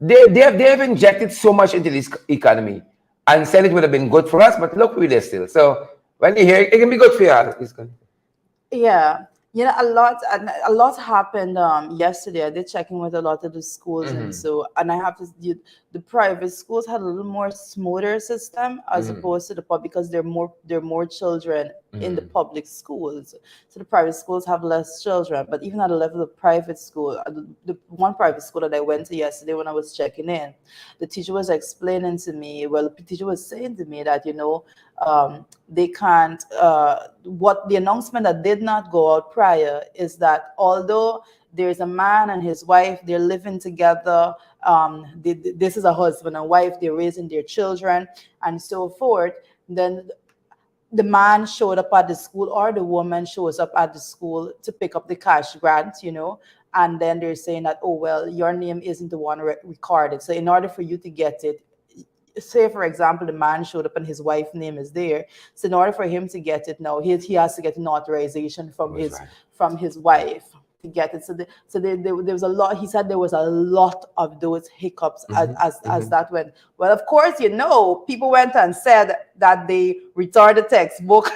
They have injected so much into this economy, and said it would have been good for us, but look, we're there still. So when you hear it, it can be good for you. It's good. Yeah, a lot happened yesterday. I did check in with a lot of the schools, and so, and I have to, the private schools had a little more smoother system as opposed to the public, because there are more children in the public schools. So the private schools have less children. But even at the level of private school, the one private school that I went to yesterday, when I was checking in, the teacher was explaining to me, well, the teacher was saying to me that, they can't, what the announcement that did not go out prior is that although there's a man and his wife, they're living together, this is a husband and wife, they're raising their children and so forth, then the man showed up at the school, or the woman shows up at the school to pick up the cash grant, and then they're saying that, oh, well, your name isn't the one recorded. So in order for you to get it, say, for example, the man showed up and his wife's name is there. So in order for him to get it now, he has to get an authorization from his wife to get it. So there was a lot. He said there was a lot of those hiccups as that went. Well, of course, people went and said that they returned the textbook.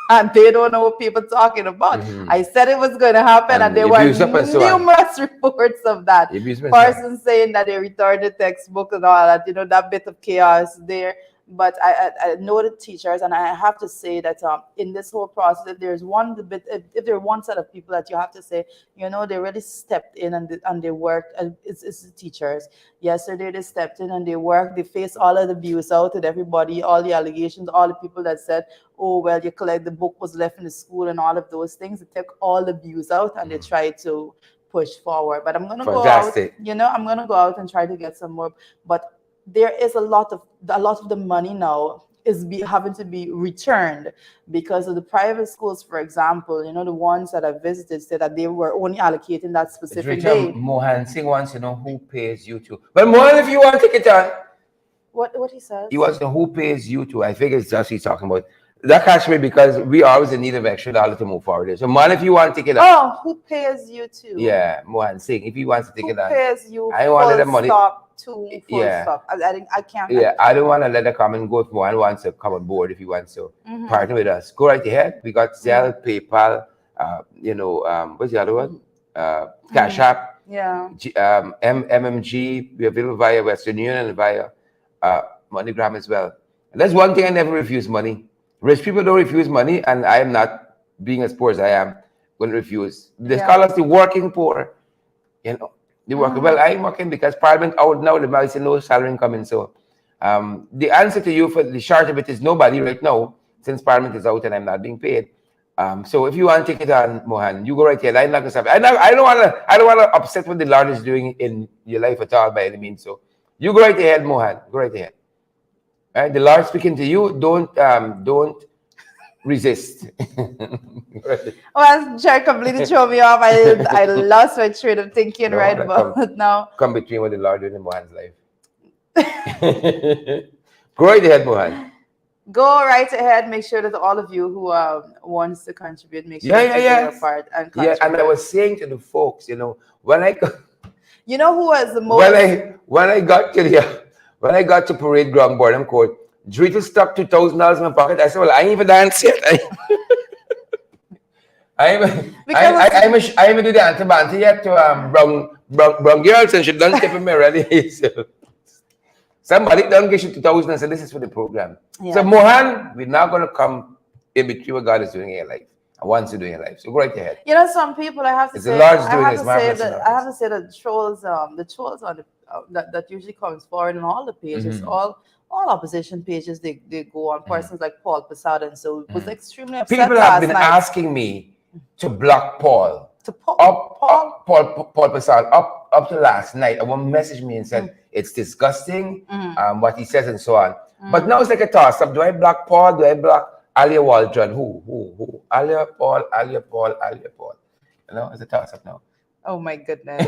And they don't know what people are talking about. I said it was going to happen, and there were numerous reports of that. Person saying that they returned the textbook and all that, that bit of chaos there. But I know the teachers, and I have to say that in this whole process, if there's if there's one set of people that you have to say, they really stepped in and they worked, and it's the teachers. Yesterday they stepped in and they worked. They faced all of the abuse out with everybody, all the allegations, all the people that said, oh, well, the book was left in the school and all of those things. They took all the abuse out and they tried to push forward. But I'm gonna go out. I'm gonna go out and try to get some more. But there is a lot of the money now is having to be returned because of the private schools, for example. The ones that I visited said that they were only allocating that specific day. Mohan Singh wants to know who pays you to. But Mohan, if you want to take it on. What he says? He wants to know who pays you to. I figure it's just he's talking about. That catch me because we are always in need of extra dollar to move forward. So Mohan, if you want to take it on. Oh, who pays you to? Yeah, Mohan Singh. If he wants to take it on. Who pays you? I want to let the money. Full stop. I can't. Yeah, I don't want to let the comment go if one wants to come on board, if he wants to partner with us. Go right ahead. We got Zelle, PayPal, what's the other one? Cash App. Yeah. MMG. We're available via Western Union and via MoneyGram as well. And that's one thing I never refuse money. Rich people don't refuse money, and I am not, being as poor as I am, going to refuse. They call us the working poor. They work well. I'm working because Parliament out now. The man say no salary incoming. So, the answer to you for the short of it is nobody right now, since Parliament is out and I'm not being paid. So if you want to take it on, Mohan, you go right ahead. I'm not gonna stop. I don't want to upset what the Lord is doing in your life at all by any means. So you go right ahead, Mohan. Go right ahead. All right, the Lord speaking to you. Don't resist. Well, Jared completely threw me off. I lost my train of thinking about now. Come between what the Lord did in Mohan's life. Go right ahead, Mohan. Go right ahead. Make sure that all of you who wants to contribute, make sure you do your part and contribute. Yeah, and I was saying to the folks, when I who was the most when I got to parade ground board, I'm called. Drita stuck $2,000 in my pocket. I said, well, I ain't even dance yet. I even do the anti-banty yet to brown girls, and she done tipping me already. So somebody done get you 2,000 and said, this is for the program. Yeah. So Mohan, we're now going to come in between what God is doing in your life and wants to do in your life. So go right ahead. Some people, I have to say that the trolls on the that usually comes forward on all the pages, all opposition pages, they go on persons like Paul Posada, and so it was extremely upset. People have been asking me to block Paul. Paul Posada up to last night. I one messaged me and said it's disgusting, what he says and so on. But now it's like a toss up. Do I block Paul? Do I block Alia Waldron? Who? Alia Paul. It's a toss up now. Oh my goodness.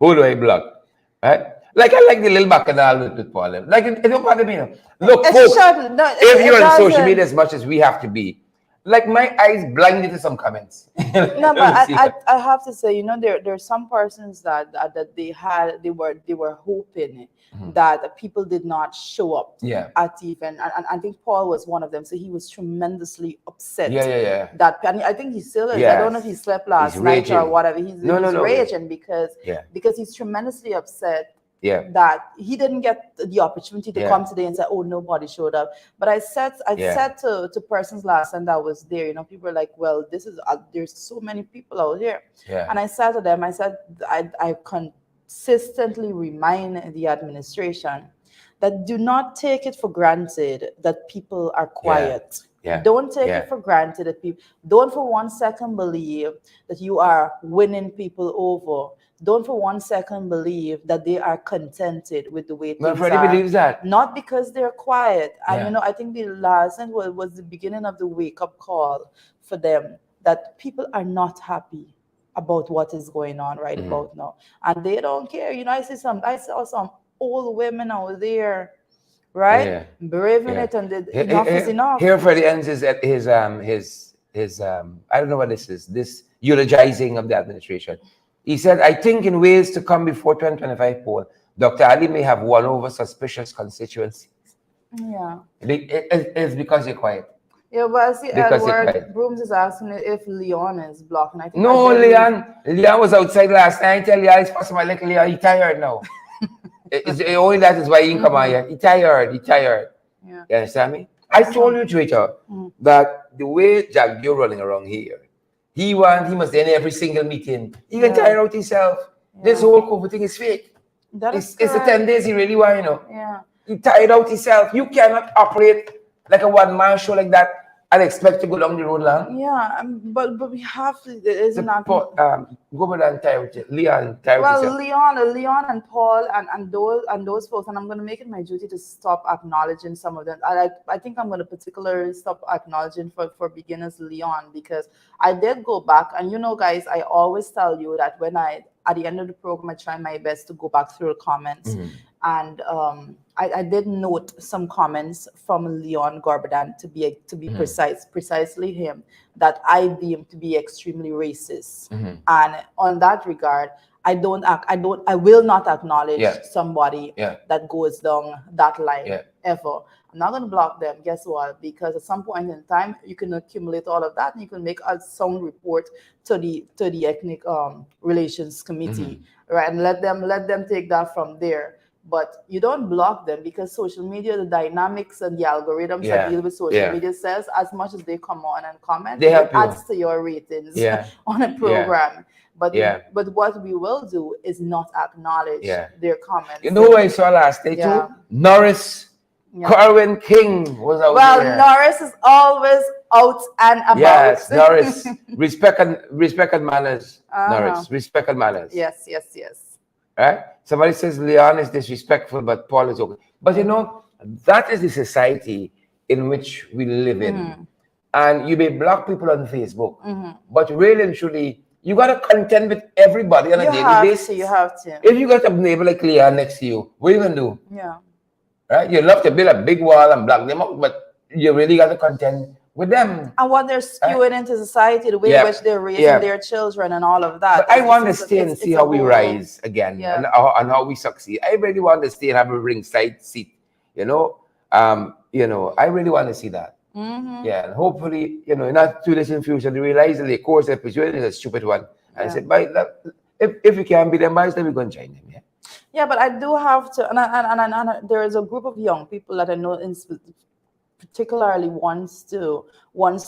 Who do I block? Right? Like I like the little bacchanal with Paul. Like it don't bother me. Look, folks, if you're on social media as much as we have to be, like my eyes blinded to some comments. No, but I have to say, there's some persons that they were hoping that people did not show up at even, and I think Paul was one of them. So he was tremendously upset. That, and I think he still is. I don't know if he slept last night or whatever. He's raging because he's tremendously upset. That he didn't get the opportunity to come today and say, oh, nobody showed up. But I said to persons last time that was there, people were like, well, this is there's so many people out here. And I said to them, I said, I consistently remind the administration that do not take it for granted that people are quiet. Don't take it for granted that people, don't for 1 second believe that you are winning people over. Don't for 1 second believe that they are contented with the way things are. Believes that. Not because they're quiet. And I think the last thing was the beginning of the wake-up call for them, that people are not happy about what is going on right about now. And they don't care. I saw some old women out there, right? Braving it, and enough is enough. Here Freddie ends his I don't know what this is, this eulogizing of the administration. He said, I think in ways to come before 2025 poll, Dr. Ali may have won over suspicious constituencies. It's because you're quiet. Yeah, but I see Edward Brooms is asking if Leon is blocking. I think Leon was outside last night. I tell you, it's possible like Leon, he's tired now. Only that is why he didn't come out here. He's tired. Yeah. You understand me? I told you, Twitter, that the way Jack Dio running around here, he must end every single meeting. He can tire out himself. This whole COVID thing is fake. It's the 10 days he really want, He tired out himself. You cannot operate like a one-man show like that and expect to go down the road long. Yeah, but we have to. It's not. Go over and tire with Leon. Leon and Paul and those folks, and I'm going to make it my duty to stop acknowledging some of them. I think I'm going to particularly stop acknowledging for beginners Leon, because I did go back, and guys, I always tell you that when at the end of the program, I try my best to go back through the comments. And I did note some comments from Leon Gorbadan to be precisely him, that I deem to be extremely racist. And on that regard, I will not acknowledge somebody that goes down that line ever. I'm not going to block them. Guess what? Because at some point in time, you can accumulate all of that, and you can make a sound report to the ethnic relations committee, right? And let them take that from there. But you don't block them, because social media, the dynamics and the algorithms that deal with social media says, as much as they come on and comment, it adds to your ratings on a program. But what we will do is not acknowledge their comments. You know who I saw last day too? Norris. Corwin King was out there. Well, Norris is always out and about. Yes, Norris. Respect and manners. Norris. Respect and manners. Yes. Right? Somebody says Leon is disrespectful, but Paul is okay. But that is the society in which we live in. And you may block people on Facebook, but really and truly, you got to contend with everybody on a daily basis. You have to. If you got a neighbor like Leon next to you, what are you going to do? Yeah. Right? You love to build a big wall and block them out, but you really got to contend with them. And what they're spewing into society, the way in which they're raising their children and all of that. But I want to stay and see how we rise again and how we succeed. I really want to stay and have a ringside seat. I really want to see that. Yeah, and hopefully, in not too distant future, they realize that the course they're pursuing is a stupid one. And I said, if we can be them boys, then we're going to join them. Yeah, but I do have to, and there is a group of young people that I know particularly wants to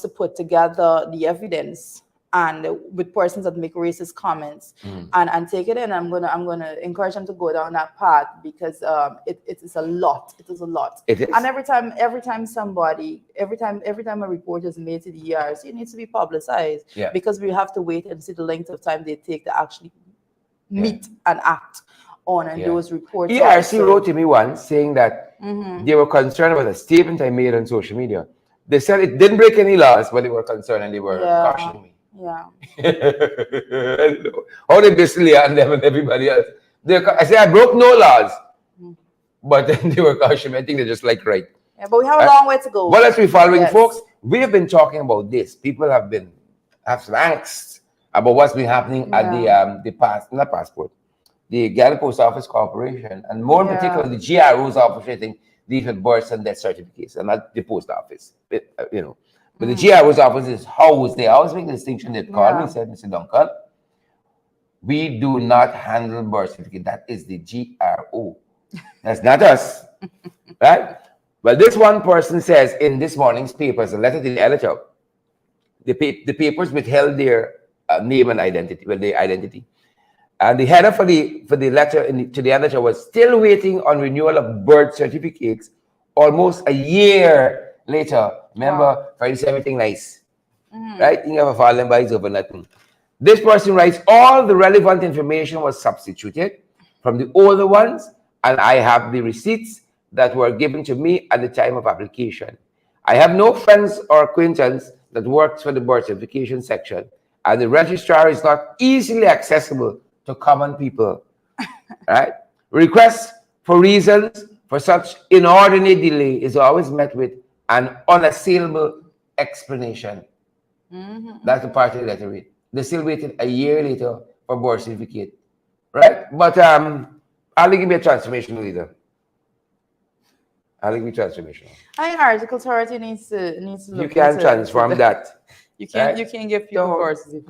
put together the evidence and with persons that make racist comments and take it in. I'm gonna encourage them to go down that path, because it is a lot. It is a lot. It is. And every time a report is made to the ERC, it needs to be publicized. Because we have to wait and see the length of time they take to actually meet and act on those reports. ERC wrote to me once saying that they were concerned about a statement I made on social media. They said it didn't break any laws, but they were concerned and they were cautioning me. Yeah. I don't know how they basically and them and everybody else. I said I broke no laws, but then they were cautioning me. I think they're just like, right, Yeah, but we have a long way to go. Well, let's be following, folks. We have been talking about this. People have some angst about what's been happening at the Ghana Post Office Corporation, and more in particular the GRO's operating these with births and death certificates, and not the post office. But the GRO's office is housed there. I always make the distinction. They called me, said, Mr. Duncan, we do not handle birth certificate. That is the GRO. That's not us, right? Well, this one person says in this morning's papers, a letter to the editor, the papers withheld their name and identity, their identity. And the header for the letter to the editor was still waiting on renewal of birth certificates almost a year later. Remember, Friday said everything nice, right? You never file them by over nothing. This person writes, all the relevant information was substituted from the older ones, and I have the receipts that were given to me at the time of application. I have no friends or acquaintance that works for the birth certification section, and the registrar is not easily accessible to common people, right? Requests for reasons for such inordinate delay is always met with an unassailable explanation. That's the part of the letter read. They still waited a year later for birth certificate, right? But I'll give me a transformational leader. I'll give you transformational. I think Article 30 needs to look. You can transform that. You can't give people courses. It's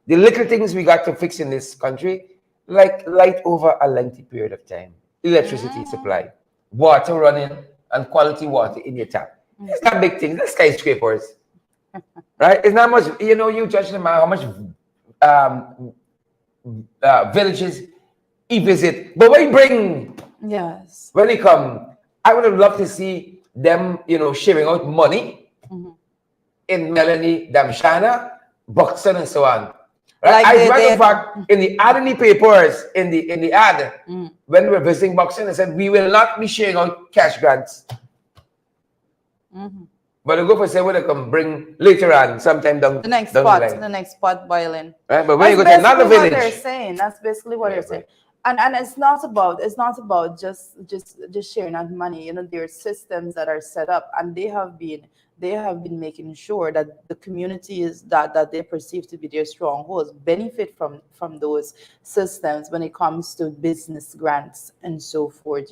the little things we got to fix in this country, like light over a lengthy period of time, electricity supply, water running, and quality water in your tap. It's not big things. That's skyscrapers, right? It's not much. You judge them how much villages he visit, but when he bring, when he come, I would have loved to see them, sharing out money in Melanie, Damshana, Buxton, and so on. Right? As a matter of fact, in the ad in the papers, in the ad, when we were visiting Buxton, they said we will not be sharing out cash grants. But the go for say what they can bring later on, sometime down the next spot boiling. Right, but when you go to another village, that's basically what they're saying. And it's not about just sharing out money. There are systems that are set up, and they have been making sure that the communities that they perceive to be their strongholds benefit from those systems when it comes to business grants and so forth.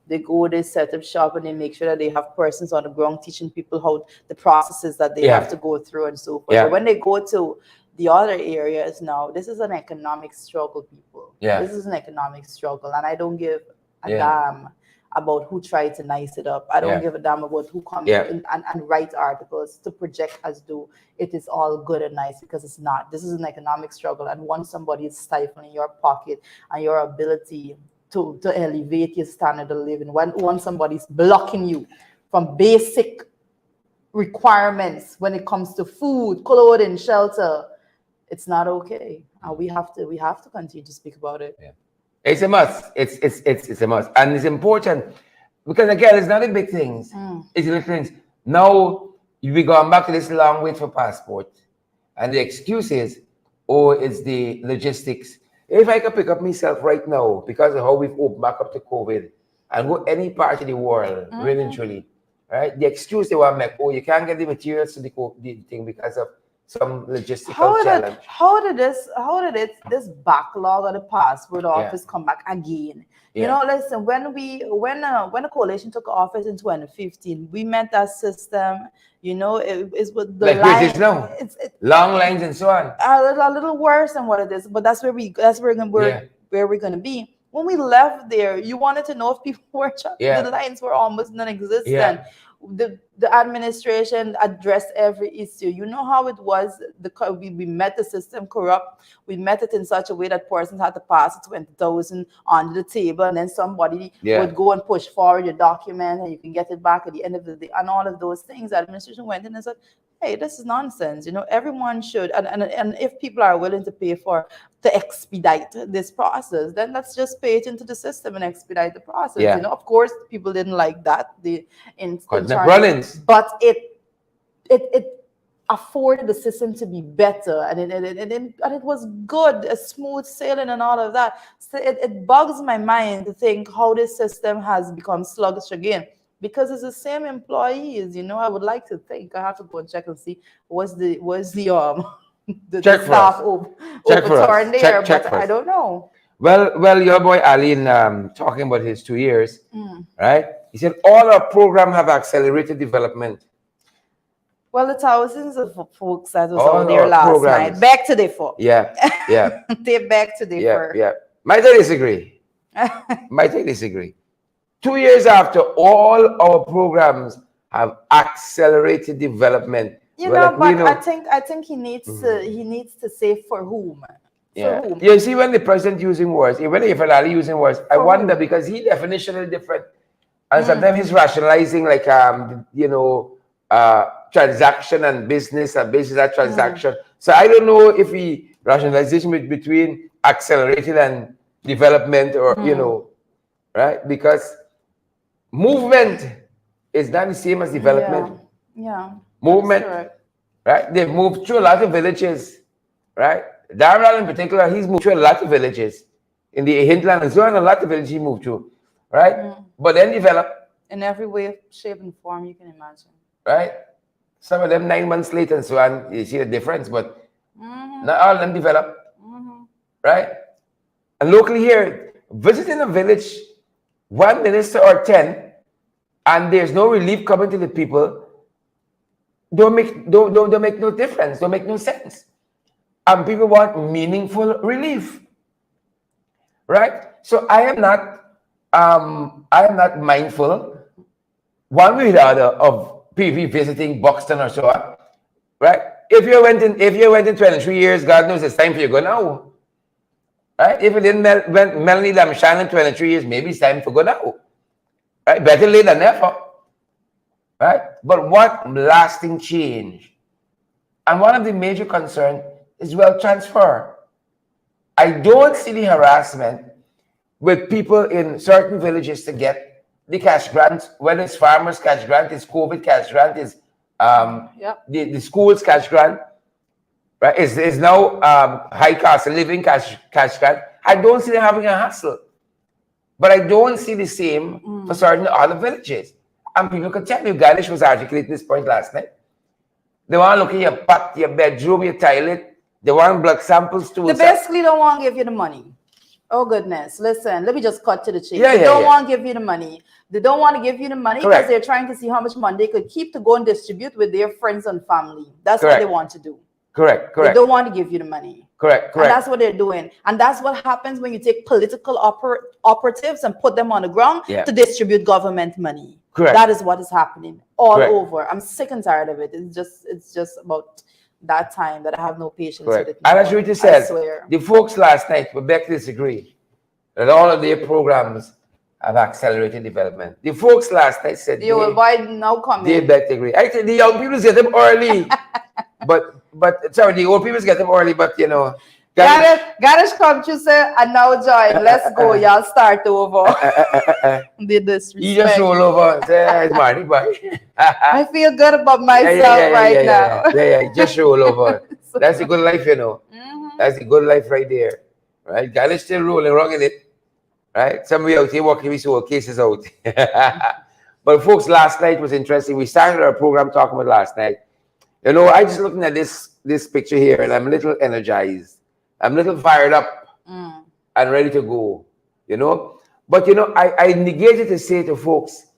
They set up shop, and they make sure that they have persons on the ground teaching people how the processes that they have to go through and so forth. But when they go to the other areas now, this is an economic struggle, people. This is an economic struggle, and I don't give a damn about who tried to nice it up. I don't give a damn about who comes in and write articles to project as though it is all good and nice, because it's not. This is an economic struggle, and once somebody is stifling your pocket and your ability to elevate your standard of living, once somebody's blocking you from basic requirements when it comes to food, clothing, shelter, it's not okay. And we have to continue to speak about it. It's a must. It's a must, and it's important because again, it's not the big things. It's the little things. Now we going back to this long wait for passport, and the excuse is, it's the logistics. If I could pick up myself right now because of how we've opened back up to COVID and go any part of the world, really and truly, right? The excuse they want to make, you can't get the materials to the thing because of some logistical challenge. How did this backlog of the passport office come back again? Listen, when the coalition took office in 2015, we met that system. It's with the line. Now. It's long lines and so on. A little worse than what it is, but that's where we're going to be. When we left there, you wanted to know if people were the lines were almost non-existent. The administration addressed every issue. You know how it was. We met the system corrupt. We met it in such a way that persons had to pass 20,000 on the table, and then somebody would go and push forward your document, and you can get it back at the end of the day. And all of those things, the administration went in and said, "Hey, this is nonsense. Everyone should." And if people are willing to pay to expedite this process, then let's just pay it into the system and expedite the process. Of course, people didn't like that. But it afforded the system to be better, and it was good, a smooth sailing and all of that. So it bugs my mind to think how this system has become sluggish again, because it's the same employees. I would like to think. I have to go and check and see what's the the Check for us. staff Check for us. overturn there, Check but for I us. don't know. Well, your boy Aline, talking about his 2 years, right? He said all our program have accelerated development. Well, the thousands of folks that was All out there our last programs. night, back to the for. Yeah, yeah, They back to the yeah, for. yeah. Might I disagree? Might I disagree? 2 years after, all our programs have accelerated development. But I think he needs to say for whom. Yeah. For whom? You see, when the president using words, even if Ali using words, I wonder because he definitionally different, and sometimes he's rationalizing like transaction and business and transaction. So I don't know if he rationalization between accelerated and development or right, because movement is not the same as development. Yeah. Movement, right? They've moved through a lot of villages, right? Darrell in particular, he's moved through a lot of villages in the hinterland and so on. A lot of villages he moved through, right? But then develop in every way, shape, and form you can imagine, right? Some of them 9 months later and so on. You see the difference, but not all of them develop, right? And locally here, visiting a village, 1 minister or 10, and there's no relief coming to the people. Don't make no difference. Don't make no sense. And people want meaningful relief, right? So I am not mindful one way or the other of people visiting Buxton or so on, right? If you went in 23 years, God knows it's time for you to go now, right? If you didn't Melanie Lamshan in 23 years, maybe it's time for go now, right? Better late than never, right? But what lasting change? And one of the major concerns is wealth transfer. I don't see the harassment with people in certain villages to get the cash grants, whether it's farmers cash grant, it's COVID cash grant, is the schools cash grant, right? Is now high cost of living cash grant. I don't see them having a hassle, but I don't see the same for certain other villages. And people can tell you, Ganesh was articulating this point last night. They want to look at your pot, your bedroom, your toilet. They want blood samples too. They basically don't want to give you the money. Oh goodness! Listen, let me just cut to the chase. They don't want to give you the money. They don't want to give you the money because they're trying to see how much money they could keep to go and distribute with their friends and family. That's what they want to do. Correct. They don't want to give you the money. Correct. And that's what they're doing. And that's what happens when you take political operatives and put them on the ground to distribute government money. Correct. That is what is happening all over. I'm sick and tired of it. It's just about that time that I have no patience with it. And as Rita said, the folks last night would beg to disagree that all of their programs have accelerated development. The folks last night said they beg to agree. I think the young people get them early, but sorry, the old people get them early, but you know. Ganesh come to say, and now join. Let's go. Y'all start over. Did this. You just roll over and say, it's money, but I feel good about myself now. Yeah. Just roll over. That's a good life, you know. That's a good life right there. Right? Ganesh still rolling wrong in it. Right? Somebody out here walking me through cases out. But folks, last night was interesting. We started our program talking about last night. You know, I just looking at this picture here and I'm a little energized. I'm a little fired up and ready to go, you know. But, you know, I negated to say to folks,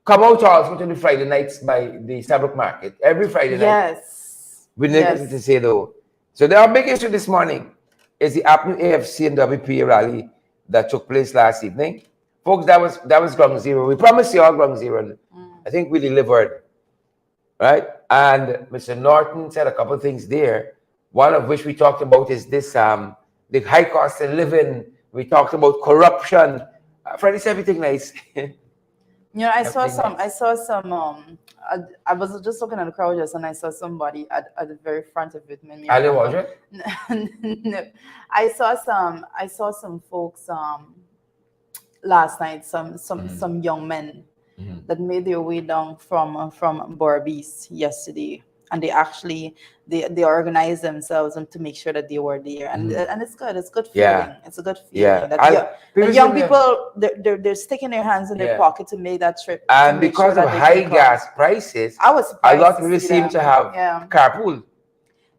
come out also to the Friday nights by the Sabrok Market. Every Friday night. Yes. We negated to say, though. So the big issue this morning is the Apnu AFC and WP rally that took place last evening. Folks, that was ground zero. We promised you all ground zero. I think we delivered, right? And Mr. Norton said a couple of things there. One of which we talked about is this, the high cost of living. We talked about corruption. Freddie said everything nice. You know, I saw some. I was just looking at the crowd just, and I saw somebody at the very front of it. Ali was it? No, I saw some folks last night. Some young men that made their way down from Barbies yesterday. and they actually they organize themselves and to make sure that they were there, and it's good. It's good feeling. It's a good feeling that the young people they're sticking their hands in their pocket to make that trip. And because of high gas prices, I was surprised. A lot of people seem to have carpool.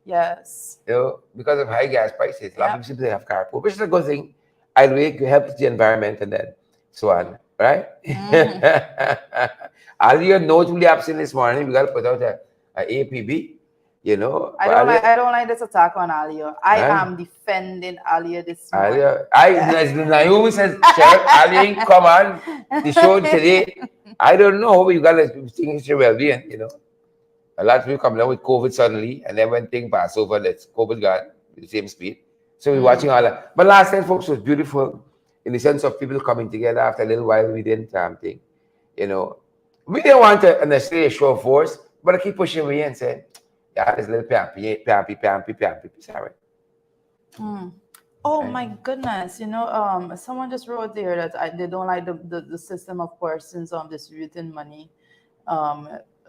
Yes. You know, because of high gas prices, a lot of people seem to have carpool, which is a good thing. Either way, it helps the environment and then so on, right? Alia notably absent this morning. We got to put out a APB. You know, I don't like this attack on Alia. I am defending Alia this morning. As Naomi says, Alia ain't come on the show today. I don't know. You got to think it's your well-being. You know, a lot of people come down with COVID suddenly, and then when things pass over, that's COVID gone with the same speed. So we're watching all that. But last night, folks, was beautiful in the sense of people coming together after a little while. We didn't think, you know, we didn't want to necessarily show of force, but I keep pushing me and saying, yeah, there's a little pampy. Sorry. Oh my goodness! You know, someone just wrote there that they don't like the system of persons distributing money,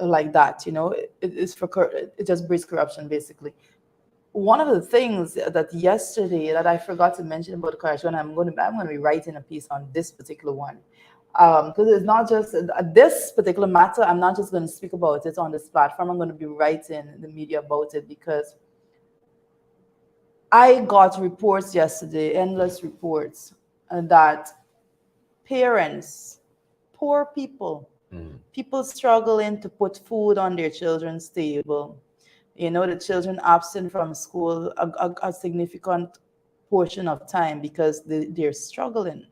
like that. You know, it just breeds corruption basically. One of the things that yesterday that I forgot to mention about corruption, I'm going to be writing a piece on this particular one. Because it's not just this particular matter. I'm not just going to speak about it on this platform. I'm going to be writing in the media about it because I got reports yesterday, endless reports, that parents, poor people, people struggling to put food on their children's table. You know, the children absent from school a significant portion of time because they're struggling.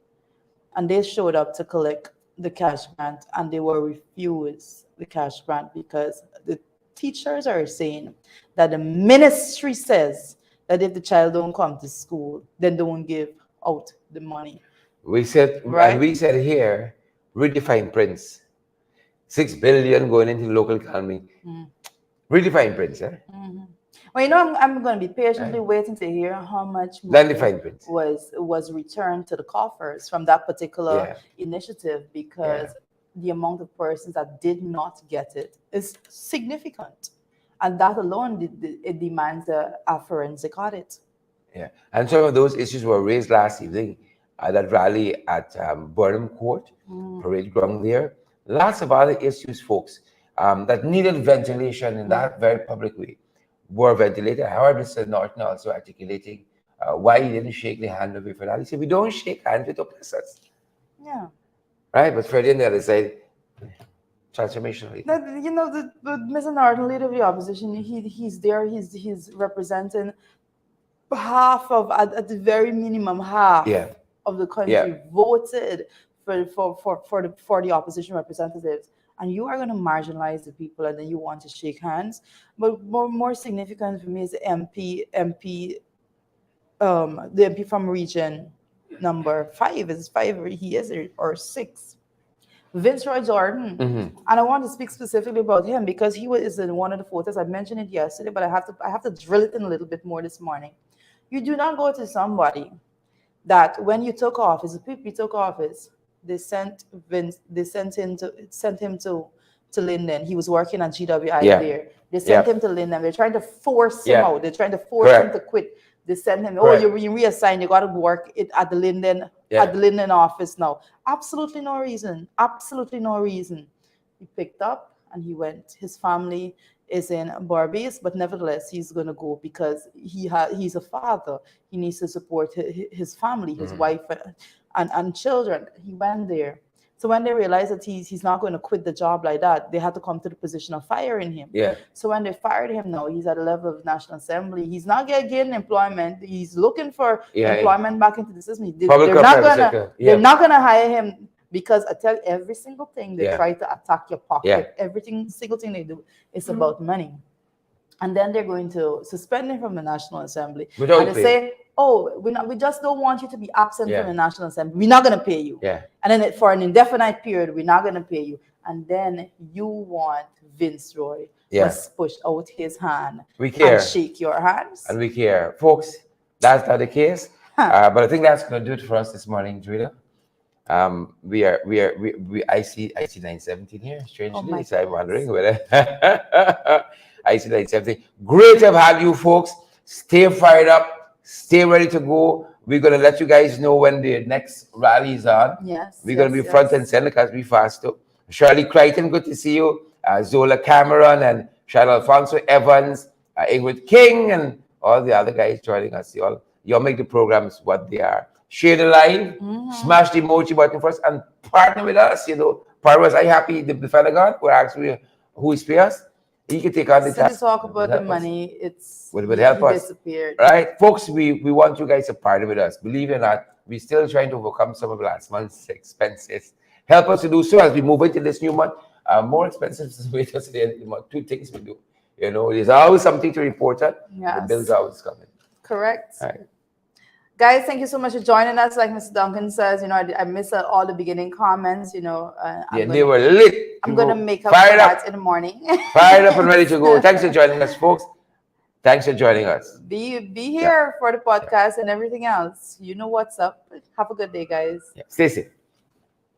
And they showed up to collect the cash grant and they were refused the cash grant because the teachers are saying that the ministry says that if the child don't come to school, then they won't give out the money. We said, right? And we said here, redefine Prince. 6 billion going into the local economy. Redefine Prince, eh? Well, you know, I'm going to be patiently waiting to hear how much money was returned to the coffers from that particular initiative, because the amount of persons that did not get it is significant. And that alone, it demands a forensic audit. Yeah, and some of those issues were raised last evening at that rally at Burnham Court, parade ground there. Lots of other issues, folks, that needed ventilation in that very public way were ventilated. However, Mr. Norton also articulating why he didn't shake the hand of for that. He said, we don't shake hands with oppressors. Yeah. Right? But Freddie on the other side, transformationally. You know, the Mr. Norton, leader of the opposition, he's there, he's representing half of, at the very minimum, half of the country voted for the opposition representatives. And you are going to marginalize the people, and then you want to shake hands. But more significant for me is the MP from region number 5. Is 5 he is, or 6? Vince Roy Jordan. And I want to speak specifically about him because he is in one of the photos. I mentioned it yesterday, but I have to drill it in a little bit more this morning. You do not go to somebody that when you took office, the people you took office, they sent him to Linden. He was working at GWI there. They sent him to Linden. They're trying to force him out. They're trying to force him to quit. They sent him, you reassigned, you got to work at the Linden office now. Absolutely no reason. Absolutely no reason. He picked up and he went. His family is in Barbados, but nevertheless, he's going to go because he's a father. He needs to support his family, his wife and children. He went there. So when they realized that he's not going to quit the job like that, they had to come to the position of firing him. So when they fired him now, he's at a level of National Assembly. He's not getting employment. He's looking for employment back into the system. They're not gonna hire him because I tell you, every single thing they try to attack your pocket. Every single thing they do is about money. And then they're going to suspend him from the National Assembly. And they say, we just don't want you to be absent from the National Assembly. We're not going to pay you. And then for an indefinite period, we're not going to pay you. And then you want Vince Roy to push out his hand and shake your hands. And we care. Folks, that's not the case. But I think that's going to do it for us this morning, Julia. I see 917 here. Oh Strangely, my so I'm goodness. wondering whether I see 917. Great to have you folks. Stay fired up. Stay ready to go. We're gonna let you guys know when the next rally is on. Yes, We're gonna yes, be front and yes. center because we fast up. Shirley Crichton, good to see you. Zola Cameron and Sean Alfonso Evans, Ingrid King, and all the other guys joining us. Y'all make the programs what they are. Share the live, smash the emoji button for us, and partner with us. Partner with us. Are you happy the fella gone? We're actually who is pay us? He can take on the Since you task. talk Would about the help us. money, it's Would help he us. disappeared. Right, folks, we want you guys to partner with us. Believe it or not, we're still trying to overcome some of last month's expenses. Help us to do so as we move into this new month. More expenses with us at the end of the month. Two things we do. There's always something to report on. The bills Yes, are always coming. correct. All right. Guys, thank you so much for joining us. Like Mr. Duncan says, I miss all the beginning comments. They were lit. I'm gonna make up Fired for up. that in the morning. Fired up and ready to go. Thanks for joining us, folks. Thanks for joining us. Be here for the podcast and everything else. You know what's up. Have a good day, guys. Stay safe.